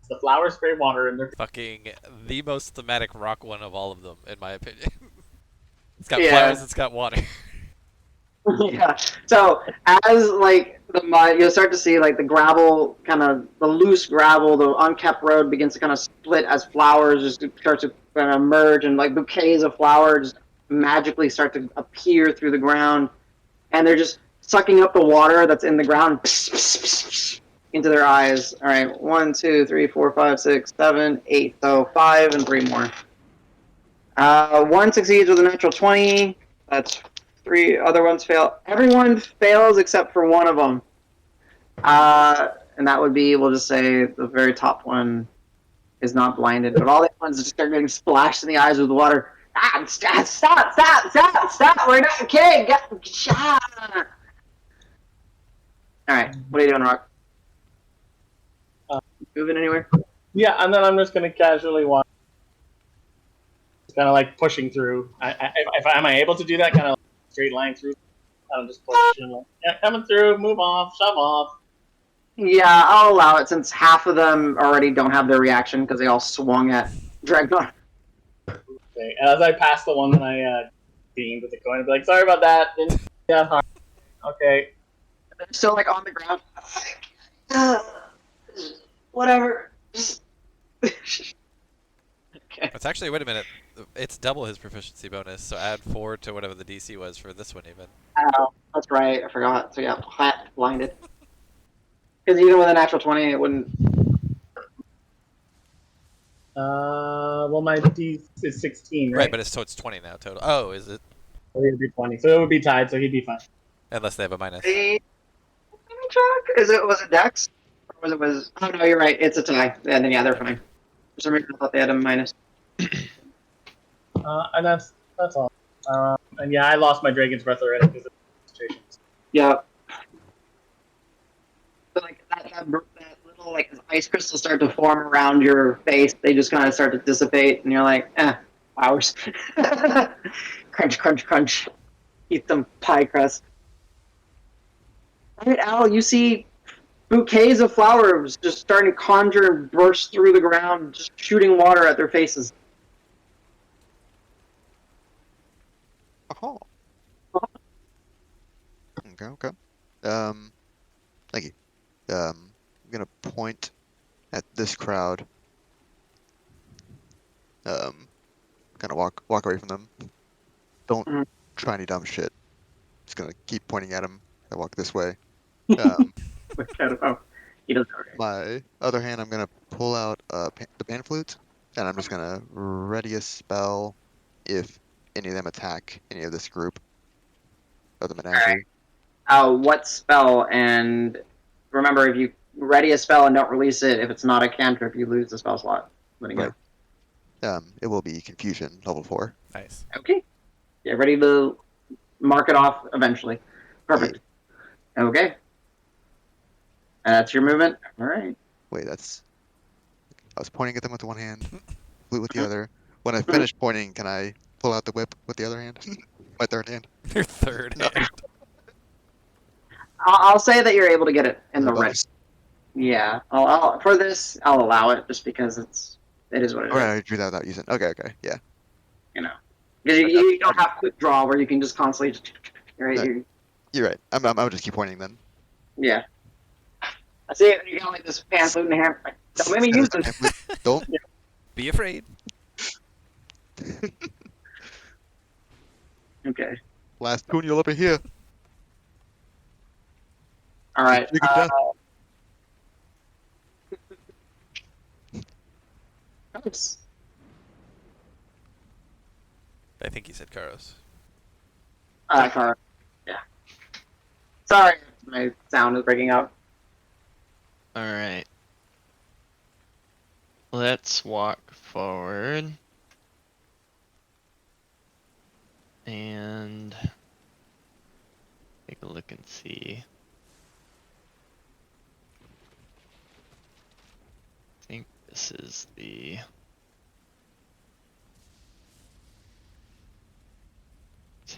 the flowers spray water in their. Fucking the most thematic rock one of all of them, in my opinion. It's got Yeah. flowers, it's got water. Yeah. So as like the mud, you'll start to see like the gravel, kind of the loose gravel, the unkept road begins to kind of split as flowers just start to kind of emerge, and like bouquets of flowers magically start to appear through the ground, and they're just sucking up the water that's in the ground into their eyes. All right, 1, 2, 3, 4, 5, 6, 7, 8. So 5 and 3 more. 1 succeeds with a natural 20. That's 3. Other ones fail. Everyone fails except for one of them. And that would be, we'll just say, the very top one. is not blinded, but all the ones just start getting splashed in the eyes with water. Ah, stop! We're not kidding. All right, what are you doing, Rock? Moving anywhere? Yeah, and then I'm just gonna casually walk, kind of like pushing through. Am I able to do that? Kind of like straight line through. I don't just push. And like, yeah, coming through. Move off. Shove off. Yeah, I'll allow it since half of them already don't have their reaction because they all swung at Dragon. Okay. And as I pass the one that I beamed with the coin, I'd be like, "Sorry about that. Didn't see that hard." Okay. They're still like on the ground. Whatever. Okay. It's actually, wait a minute. It's double his proficiency bonus, so add 4 to whatever the DC was for this one even. Oh, that's right. I forgot. So yeah, flat blinded. Because even with a natural 20, it wouldn't. Well, my D is 16, right? Right, but so it's 20 now total. Oh, is it? So he'd be 20. So it would be tied. So he'd be fine. Unless they have a minus. Let me check. Was it Dex? Or was? Oh no, you're right. It's a tie. And then yeah, they're fine. For some reason, I thought they had a minus. And that's all. And yeah, I lost my Dragon's Breath already because of the situations. Yeah. So like that little like ice crystals start to form around your face. They just kind of start to dissipate, and you're like, flowers. Crunch, crunch, crunch. Eat some pie crust. All right, Al, you see bouquets of flowers just starting to conjure and burst through the ground, just shooting water at their faces. Oh. Okay. Thank you. I'm gonna point at this crowd. Kind of walk away from them. Don't try any dumb shit. Just gonna keep pointing at him. I walk this way. He doesn't. My other hand, I'm gonna pull out the pan flute, and I'm just gonna ready a spell if any of them attack any of this group of the menagerie. What spell? And remember, if you ready a spell and don't release it, if it's not a cantrip, you lose the spell slot. Let me go. Right. It will be confusion level 4. Nice. Okay. Get ready to mark it off eventually. Perfect. Yeah. Okay. That's your movement. All right. Wait, I was pointing at them with one hand, flute with the other. When I finish pointing, can I pull out the whip with the other hand? My third hand. Your third hand. I'll say that you're able to get it in the bonus. wrist. Yeah. For this, I'll allow it just because it is what it is. Alright, I drew that without using. Okay, yeah. You know, because you don't have quick draw where you can just constantly. Right. No. You're right. I'll just keep pointing then. Yeah. I see it. You got like this pan flute in the hand. Like, don't make me use this. Don't. Be afraid. Okay. Last tune you'll ever hear. All right. You can Oops. I think he said Karos. Kara. Yeah. Sorry, my sound is breaking up. All right. Let's walk forward. And take a look and see. I think this is the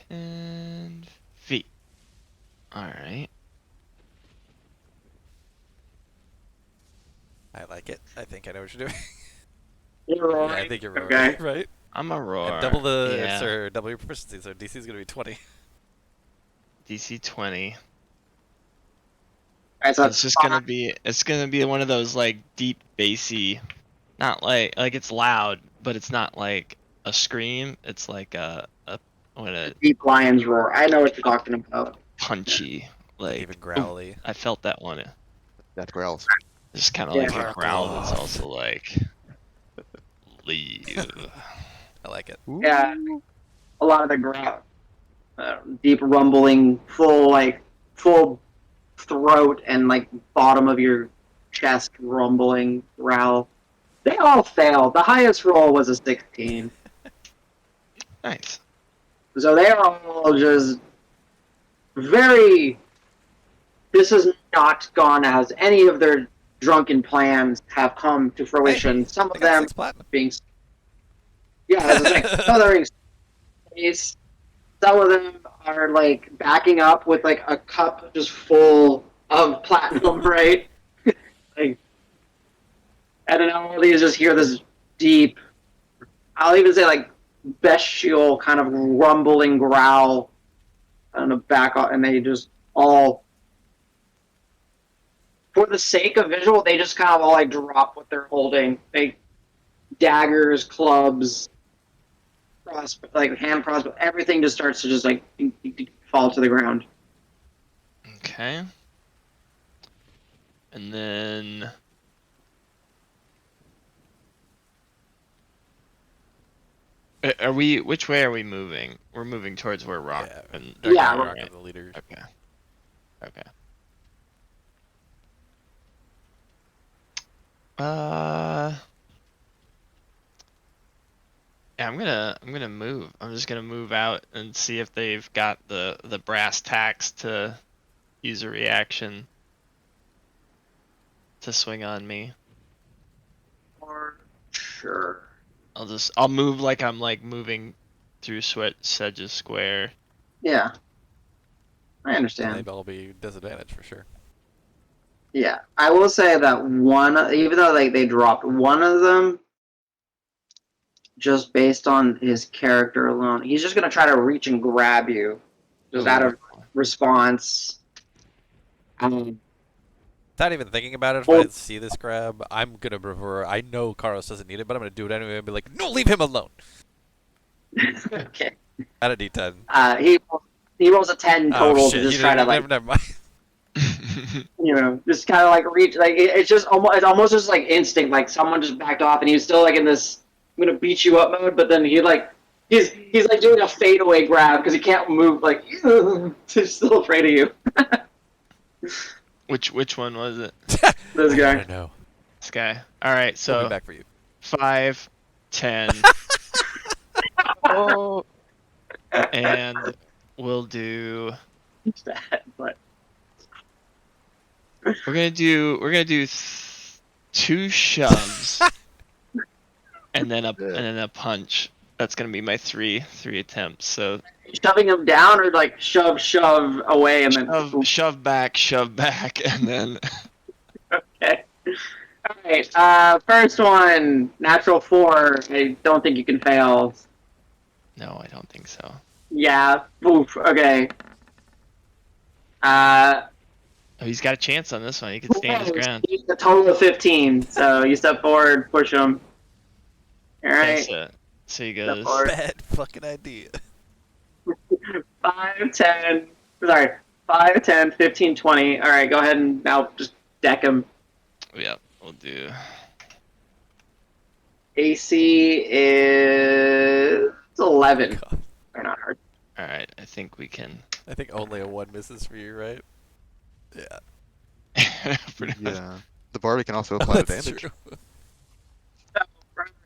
10 feet. All right. I like it. I think I know what you're doing. You're Yeah, right. I think you're Okay. right. I'm a roar. And double the yeah. double your proficiency, so DC is gonna be 20. DC 20. Alright, so It's gonna be one of those like deep bassy, not like it's loud, but it's not like a scream. It's like a deep lion's roar. I know what you're talking about. punchy, like Even growly. I felt that one. That's growls. Just kind of Yeah. like a growl that's also like leave. I like it. Yeah, a lot of the growl, deep rumbling, full throat and like bottom of your chest rumbling growl. They all failed. The highest roll was a 16. Nice. So they are all just very. This has not gone as any of their drunken plans have come to fruition. Some I of got them 6 platinum. being. Yeah, that's the thing. Some of them are being. Some of them are like backing up with like a cup just full of platinum, right? Like, and then all these just hear this deep. I'll even say like bestial kind of rumbling growl on the back, and they just all, for the sake of visual, they just kind of all like drop what they're holding. They daggers, clubs, like hand crossbow, everything just starts to just like fall to the ground. Okay. And then are we? Which way are we moving? We're moving towards where Rock Yeah, and Yeah, Rock right. are the leaders. Okay. Okay. Yeah, I'm gonna move. I'm just gonna move out and see if they've got the brass tacks to use a reaction to swing on me. For sure. I'll move like I'm like moving through Sedge's Square. Yeah, I And understand. they'd all be disadvantaged for sure. Yeah, I will say that one, even though like they dropped one of them, just based on his character alone, he's just gonna try to reach and grab you, just out of response. Without even thinking about it, if Well- I see this grab, I'm gonna prefer. I know Carlos doesn't need it, but I'm gonna do it anyway and be like, no, leave him alone. Okay. At a D10. He rolls a 10 total Oh to shit! just try to like, never mind. just kind of like reach. Like it's just almost, it's almost just like instinct. Like someone just backed off, and he's still like in this "I'm gonna beat you up" mode. But then he's like doing a fadeaway grab because he can't move. Like he's still afraid of you. Which one was it? This I guy. don't know. This guy. All right, We'll be so back for you. 5, 10. Oh. And we'll do. But We're gonna do 2 shoves, and then a punch. That's gonna be my three attempts. So shoving him down or like shove away and then shove back, and then okay. All right. First one, natural 4. I don't think you can fail. no, I don't think so. Yeah. Oof. Okay. Oh, he's got a chance on this one. He can stand his ground. He's a total of 15. So you step forward, push him. All right. Okay, so he Step goes. forward. Bad fucking idea. 5, 10. Sorry. 5, 10, 15, 20. All right. Go ahead and now just deck him. Yeah, we'll do. AC is 11. God. They're not hard. All right, I think we can. I think only a 1 misses for you, right? Yeah. Pretty much. Yeah. The barbie can also apply That's advantage. true.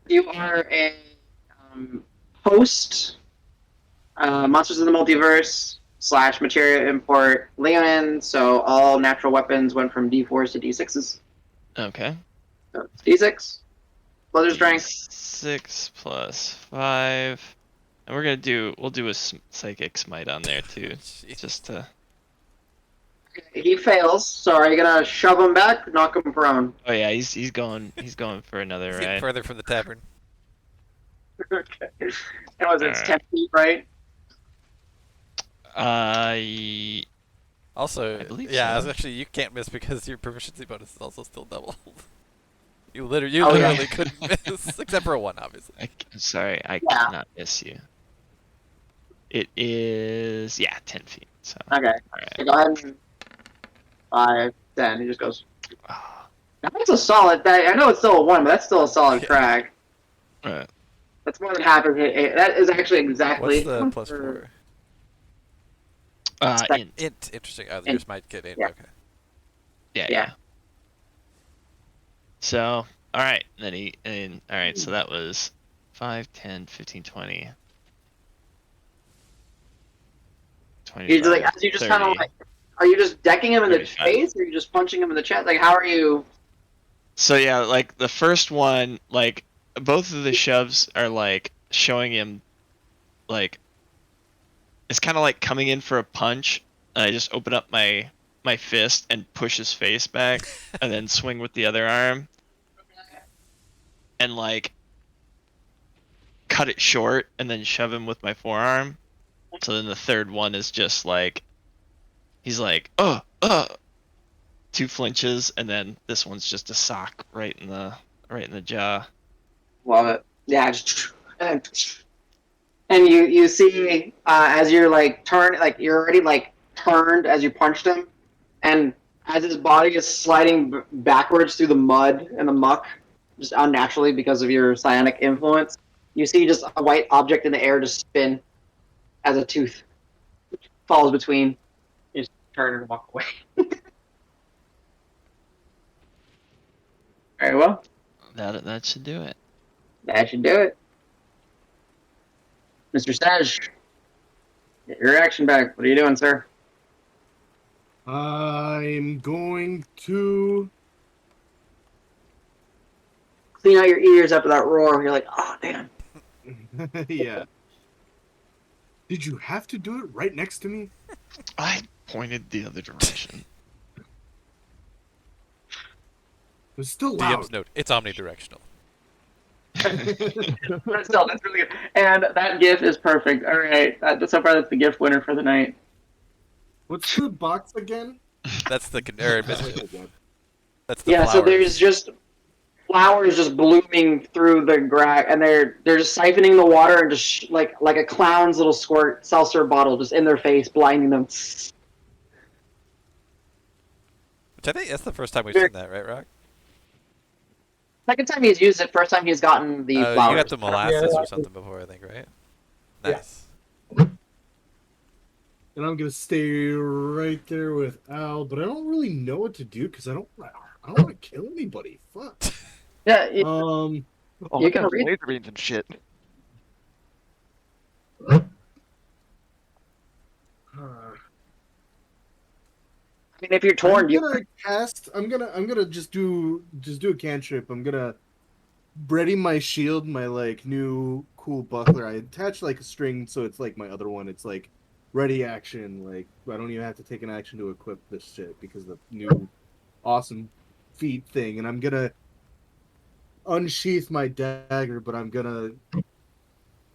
You are a host, Monsters of the Multiverse / Materia import Leonin, so all natural weapons went from D4s to D6s. Okay. So it's D6. Pleasure strength. 6 plus 5. And we'll do a psychic smite on there too, Jeez. just to. He fails, so are you gonna shove him back, knock him prone? Oh yeah, he's going for another He's getting ride. further from the tavern. Okay. And was it's Alright. 10 feet, right? Ye- Also, I believe yeah, so. actually, you can't miss because your proficiency bonus is also still doubled. You literally Oh, yeah. couldn't miss, except for a 1, obviously. I'm sorry, I Yeah. cannot miss you. It is 10 feet. So Okay. alright. So go ahead and 5, 10. He just goes. Ah, That's a solid. I know it's still a 1, but that's still a solid Yeah. crack. alright. That's more than half of it. That is actually exactly. What's the plus 4? Int. Int. Interesting. Oh, Int. yours might get int. Yeah. Okay. Yeah. Yeah. So All right. All right. So that was 5, 10, 15, 20. You just 25, as you just 30. kind of like, are you just decking him in the 35. face, or are you just punching him in the chest? Like, how are you? So yeah, like the first one, like both of the shoves are like showing him, like it's kind of like coming in for a punch. And I just open up my fist and push his face back, and then swing with the other arm, and like cut it short, and then shove him with my forearm. So then the third one is just like he's like, two flinches, and then this one's just a sock right in the jaw. Love it. Yeah. And you see as you're like like you're already like turned as you punched him, and as his body is sliding backwards through the mud and the muck, just unnaturally because of your psionic influence, you see just a white object in the air just spin as a tooth falls between. You just turn and walk away. Very well. That should do it. That should do it. Mr. Staj, get your reaction back. What are you doing, sir? I'm going to. Clean out your ears after that roar. You're like, oh, damn. Yeah. Did you have to do it right next to me? I pointed the other direction. It was still DM's loud. note: it's omnidirectional. But still, that's really good. And that GIF is perfect. All right. So far, that's the GIF winner for the night. What's the box again? That's the That's the Yeah, flowers. so there's just flowers just blooming through the grass, and they're just siphoning the water and just like a clown's little squirt seltzer bottle just in their face, blinding them. Which I think that's the first time we've Very- seen that, right, Rock? Second time he's used it. First time he's gotten the flowers. You got the molasses or something before, I think, right? Yeah. Nice. And I'm gonna stay right there with Al, but I don't really know what to do because I don't want to kill anybody. Fuck. Yeah, Oh, You look can at those read- laser beams and shit. I mean, if you're torn, I'm gonna cast. I'm gonna just do a cantrip. I'm gonna ready my shield, my like new cool buckler. I attach like a string, so it's like my other one. It's like ready action. Like I don't even have to take an action to equip this shit because of the new awesome feat thing. And I'm gonna unsheath my dagger, but I'm gonna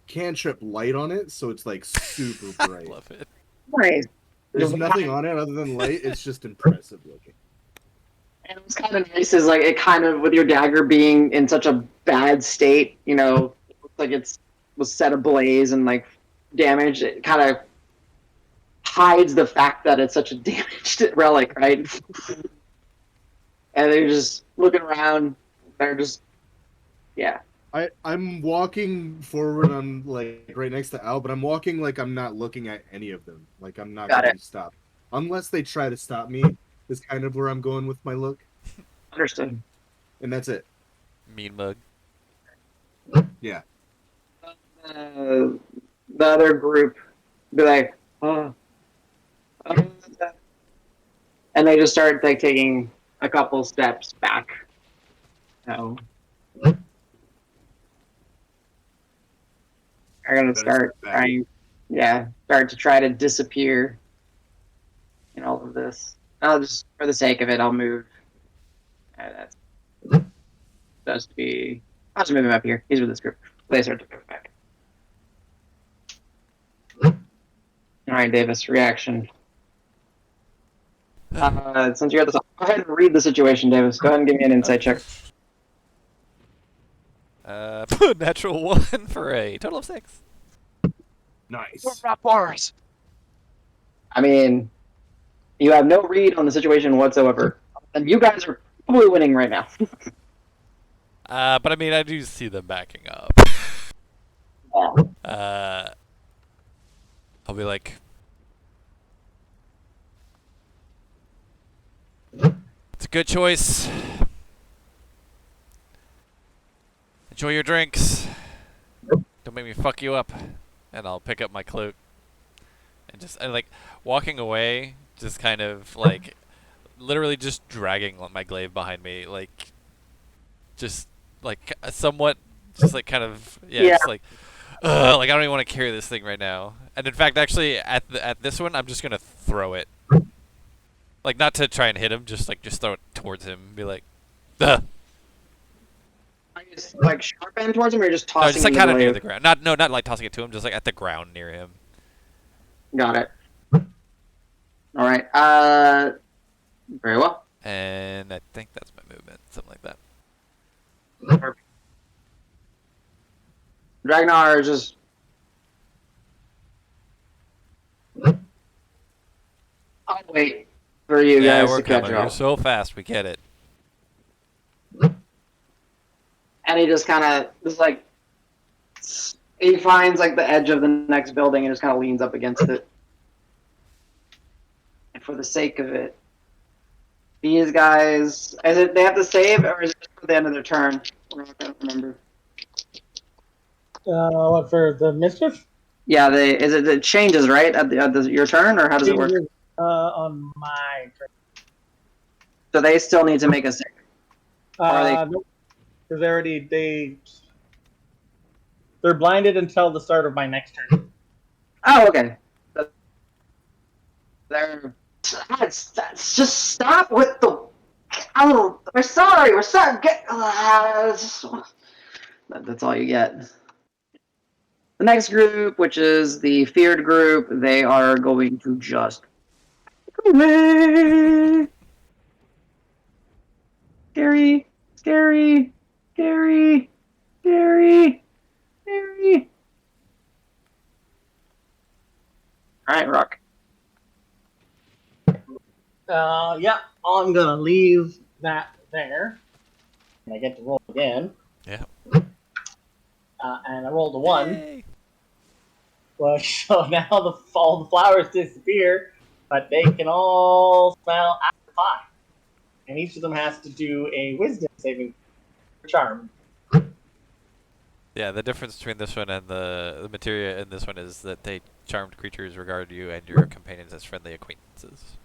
cantrip light on it, so it's like super bright. Love it. Nice. There's nothing on it other than light. It's just impressive looking. And what's kind of nice is like it kind of with your dagger being in such a bad state, you know, it looks like was set ablaze and like damaged. It kind of hides the fact that it's such a damaged relic, right? And they're just looking around. They're just, yeah. I'm walking forward on like right next to Al, but I'm walking like I'm not looking at any of them. Like I'm not Got going to stop. Unless they try to stop me, is kind of where I'm going with my look. Understood. And that's it. Mean mug. Yeah. The other group be like, oh. And they just start like taking a couple steps back. So are gonna Better start step back. start to try to disappear in all of this. I'll just, for the sake of it, I'll move. That's supposed to be. I'll just move him up here. He's with this group. They start to move back. All right, Davis. Reaction. Since you're at the top, go ahead and read the situation, Davis. Go ahead and give me an insight check. Natural 1 for a total of 6. Nice. Not bars. I mean, you have no read on the situation whatsoever, and you guys are probably winning right now. But I mean, I do see them backing up. I'll be like, it's a good choice. Enjoy your drinks. Don't make me fuck you up. And I'll pick up my cloak. And like walking away, just kind of like literally just dragging my glaive behind me, like just like somewhat, just like kind of Yeah. just like like I don't even want to carry this thing right now. And in fact, actually, at this one, I'm just gonna throw it, like not to try and hit him, just throw it towards him, and be like, Ugh. Are you just, like sharp end towards him, or you're just No, tossing just like him kind the of near glaive? the ground. Not like tossing it to him, just like at the ground near him. Got it. All right. Very well. And I think that's my movement, something like that. Ragnar is just. I'll wait for you Yeah, guys we're to catch coming. You're up. so fast. We get it. And he just kind of just like he finds like the edge of the next building and just kind of leans up against it. And for the sake of it, these guys, is it they have to save, or is it just for the end of their turn? I don't remember. What for the mischief? Yeah, it changes right at your turn, or how does it work? On my turn. So they still need to make a save. Nope. Because they're blinded until the start of my next turn. Oh, okay. They're just stop with the. Oh, we're sorry. We're sorry. That's all you get. The next group, which is the feared group, they are going to just away. Scary, scary, scary, scary, scary. All right, Rock. Yeah, I'm gonna leave that there. And I get to roll again. Yeah. And I rolled a 1. Yay. Well, so now all the flowers disappear, but they can all smell apple pie. And each of them has to do a wisdom saving charm. Yeah, the difference between this one and the materia in this one is that they charmed creatures regard you and your companions as friendly acquaintances.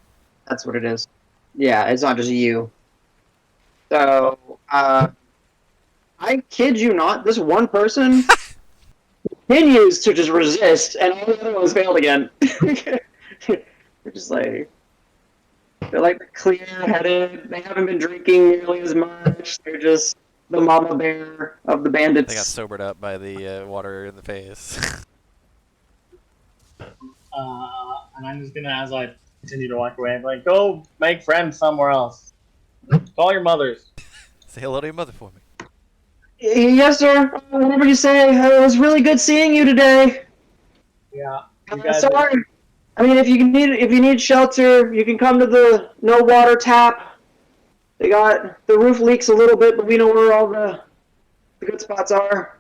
That's what it is. Yeah, it's not just you. So, I kid you not, this one person continues to just resist, and all the other ones failed again. They're just like, they're like clear-headed. They haven't been drinking nearly as much. They're just the mama bear of the bandits. They got sobered up by the water in the face. And I'm just gonna, as I continue to walk away, like, go make friends somewhere else. Call your mothers. Say hello to your mother for me. Yes, sir. Whatever you say. It was really good seeing you today. Yeah. You guys Sorry. I mean, if you need shelter, you can come to the no water tap. They got the roof leaks a little bit, but we know where all the good spots are.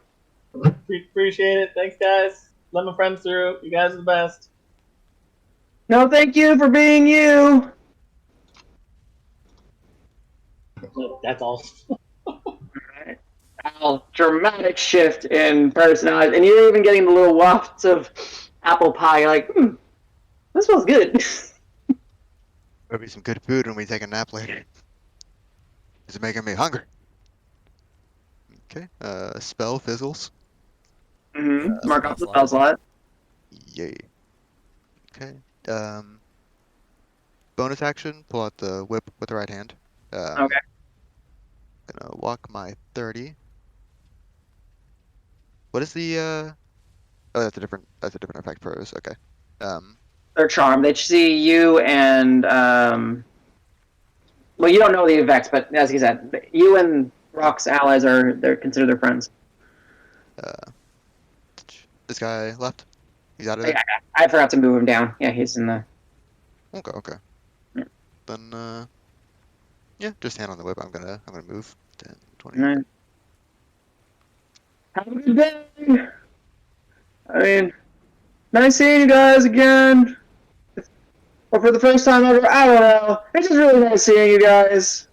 appreciate it. Thanks, guys. Let my friends through. You guys are the best. No, thank you for being you. That's all. Al, dramatic shift in personality, and you're even getting the little wafts of apple pie. You're like, that smells good. There'll be some good food when we take a nap later. It's making me hungry. Okay. Spell fizzles. Mark off the spell slot. Yay. Okay. Bonus action. Pull out the whip with the right hand. Okay. Gonna walk my 30. What is the Oh, that's a different effect pros. Okay. They're charmed. They see you and well, you don't know the effects, but as he said, you and Rock's allies they're considered their friends. This guy left. He's out of there. I forgot to move him down. Yeah, he's in the. Okay. Yeah. Then yeah, just hand on the whip. I'm gonna move 10, 20. All right. Have a good day. I mean, nice seeing you guys again. Or for the first time ever, I don't know. It's just really nice seeing you guys.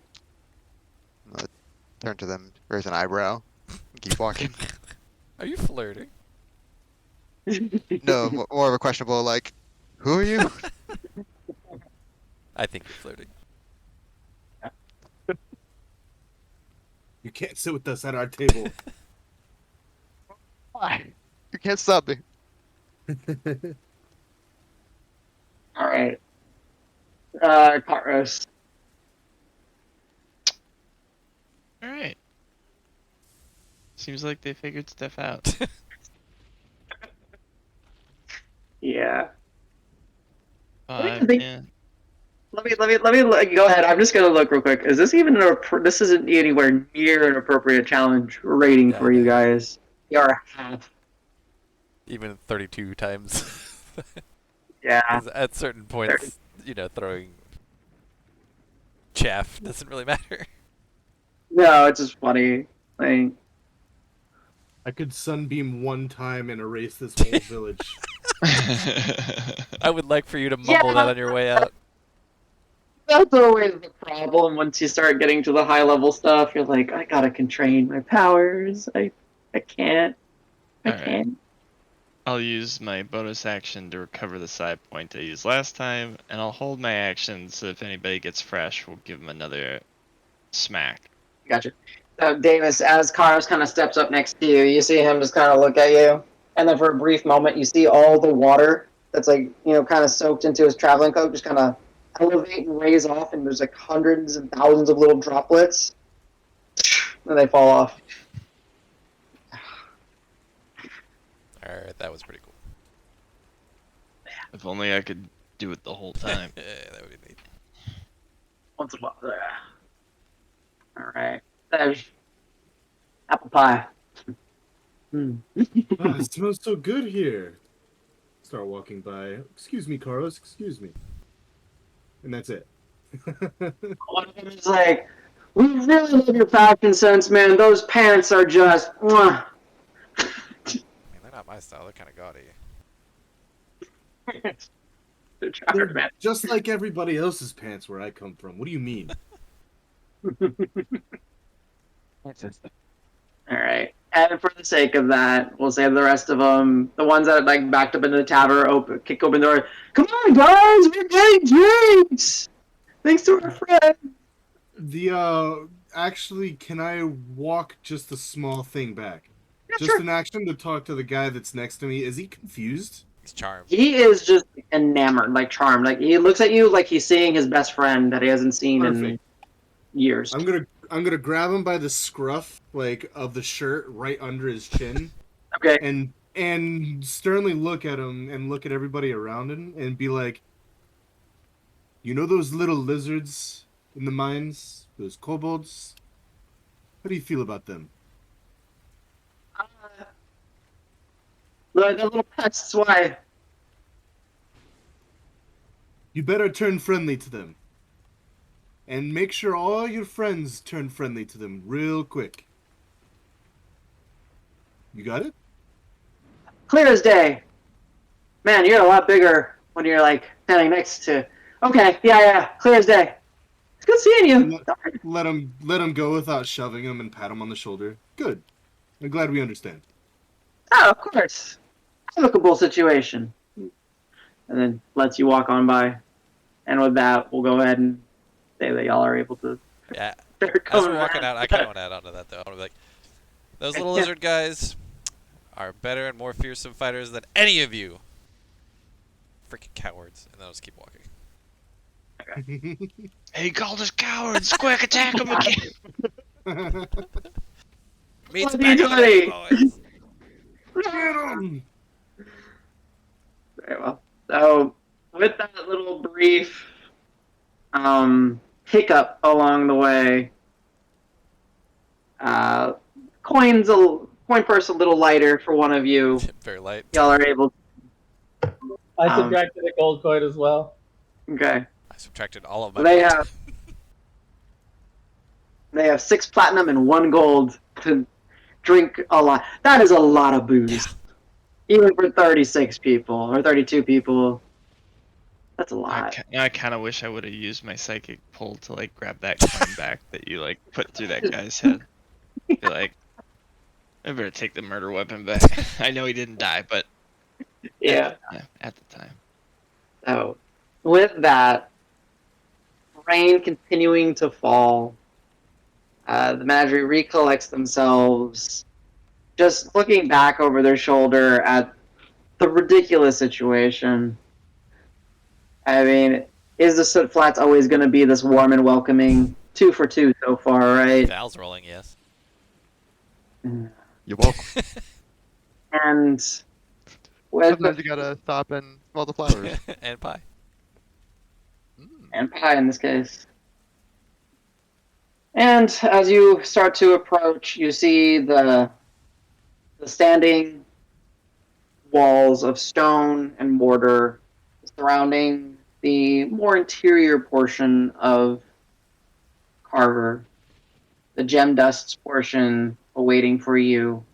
Turn to them, raise an eyebrow, Keep walking. Are you flirting? No, more of a questionable like, who are you? I think you're flirting. You can't sit with us at our table. Why? You can't stop me. All right. Carlos. All right. Seems like they figured stuff out. Yeah. Five. think- Yeah. Let me go ahead. I'm just gonna look real quick. Is this even this isn't anywhere near an appropriate challenge rating for you No. guys? You are half. Even 32 times. Yeah. 'Cause at certain points, throwing chaff doesn't really matter. No, it's just funny. Like, I could sunbeam one time and erase this whole village. I would like for you to mumble that on your way out. that's always the problem once you start getting to the high level stuff. You're like, I gotta constrain my powers. I can't. I Alright. can't. I'll use my bonus action to recover the side point I used last time, and I'll hold my action so if anybody gets fresh, we'll give them another smack. Gotcha. So, Davis, as Karos kind of steps up next to you, you see him just kind of look at you, and then for a brief moment, you see all the water that's kind of soaked into his traveling coat just kind of elevate and raise off, and there's like hundreds and thousands of little droplets, and they fall off. Alright, that was pretty cool. If only I could do it the whole time. Yeah, that would be neat. Once a while. All right. There's apple pie. Ah, it smells so good here. Start walking by. Excuse me, Carlos. Excuse me. And that's it. One of them is like, we really love your fashion sense, man. Those pants are just. Mwah. I mean, they're not my style, they're kind of gaudy. They're checkered, man. Just like everybody else's pants where I come from. What do you mean? All right. And for the sake of that, we'll save the rest of them. The ones that backed up into the tavern, kick open the door. Come on, guys, we're getting drinks. Thanks to our friend. Actually, can I walk just a small thing back? Yeah, Just sure. an action to talk to the guy that's next to me. Is he confused? He's charmed. He is just enamored, charmed. He looks at you like he's seeing his best friend that he hasn't seen in Perfect. years. I'm gonna grab him by the scruff, of the shirt right under his chin, Okay. and sternly look at him and look at everybody around him and be like, you know those little lizards in the mines, those kobolds? How do you feel about them? The little pests, why? You better turn friendly to them. And make sure all your friends turn friendly to them real quick. You got it? Clear as day. Man, you're a lot bigger when you're standing next to. Okay, yeah, clear as day. It's good seeing you. Let him go without shoving him and pat him on the shoulder. Good. I'm glad we understand. Oh, of course. Amicable situation. And then lets you walk on by. And with that, we'll go ahead and say that y'all are able to. Yeah. start As coming we're walking around. out, I kind of want to add on to that, though. I want to be like, those little lizard guys are better and more fearsome fighters than any of you. Freaking cowards. And then I'll just keep walking. He called us cowards! Quick, attack him again! Meat's Bloody back on the bloody. boys. Get him! Very well. So, with that little brief hiccup along the way, coin purse a little lighter for one of you. Very light. Y'all are able. I subtracted a gold coin as well. Okay. I subtracted all of my They points. have 6 platinum and 1 gold to drink a lot. That is a lot of booze. Even for 36 people or 32 people. That's a lot. I kind of wish I would have used my psychic pull to grab that coin back that you put through that guy's head. Be like, I better take the murder weapon back. I know he didn't die, but Yeah. at the time. So, with that, rain continuing to fall, the Menagerie recollects themselves, just looking back over their shoulder at the ridiculous situation. I mean, is the Soot Flats always going to be this warm and welcoming? 2 for 2 so far, right? Val's rolling, yes. You're welcome. And with Sometimes you gotta stop and smell the flowers. And pie. and pie in this case. And as you start to approach, you see the standing walls of stone and mortar surrounding the more interior portion of Carver. The gem dusts portion awaiting for you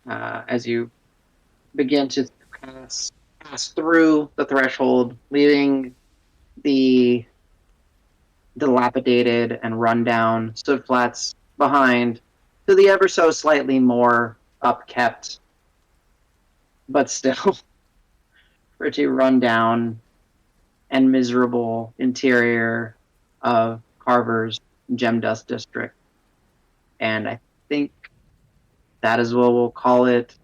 as you begin to pass through the threshold, leaving the dilapidated and rundown soot flats behind to the ever so slightly more upkept, but still pretty rundown and miserable interior of Carver's Gem Dust District. And I think that is what we'll call it,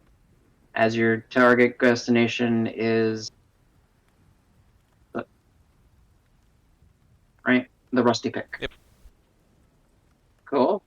as your target destination is right, the Rusty Pick. Yep. Cool.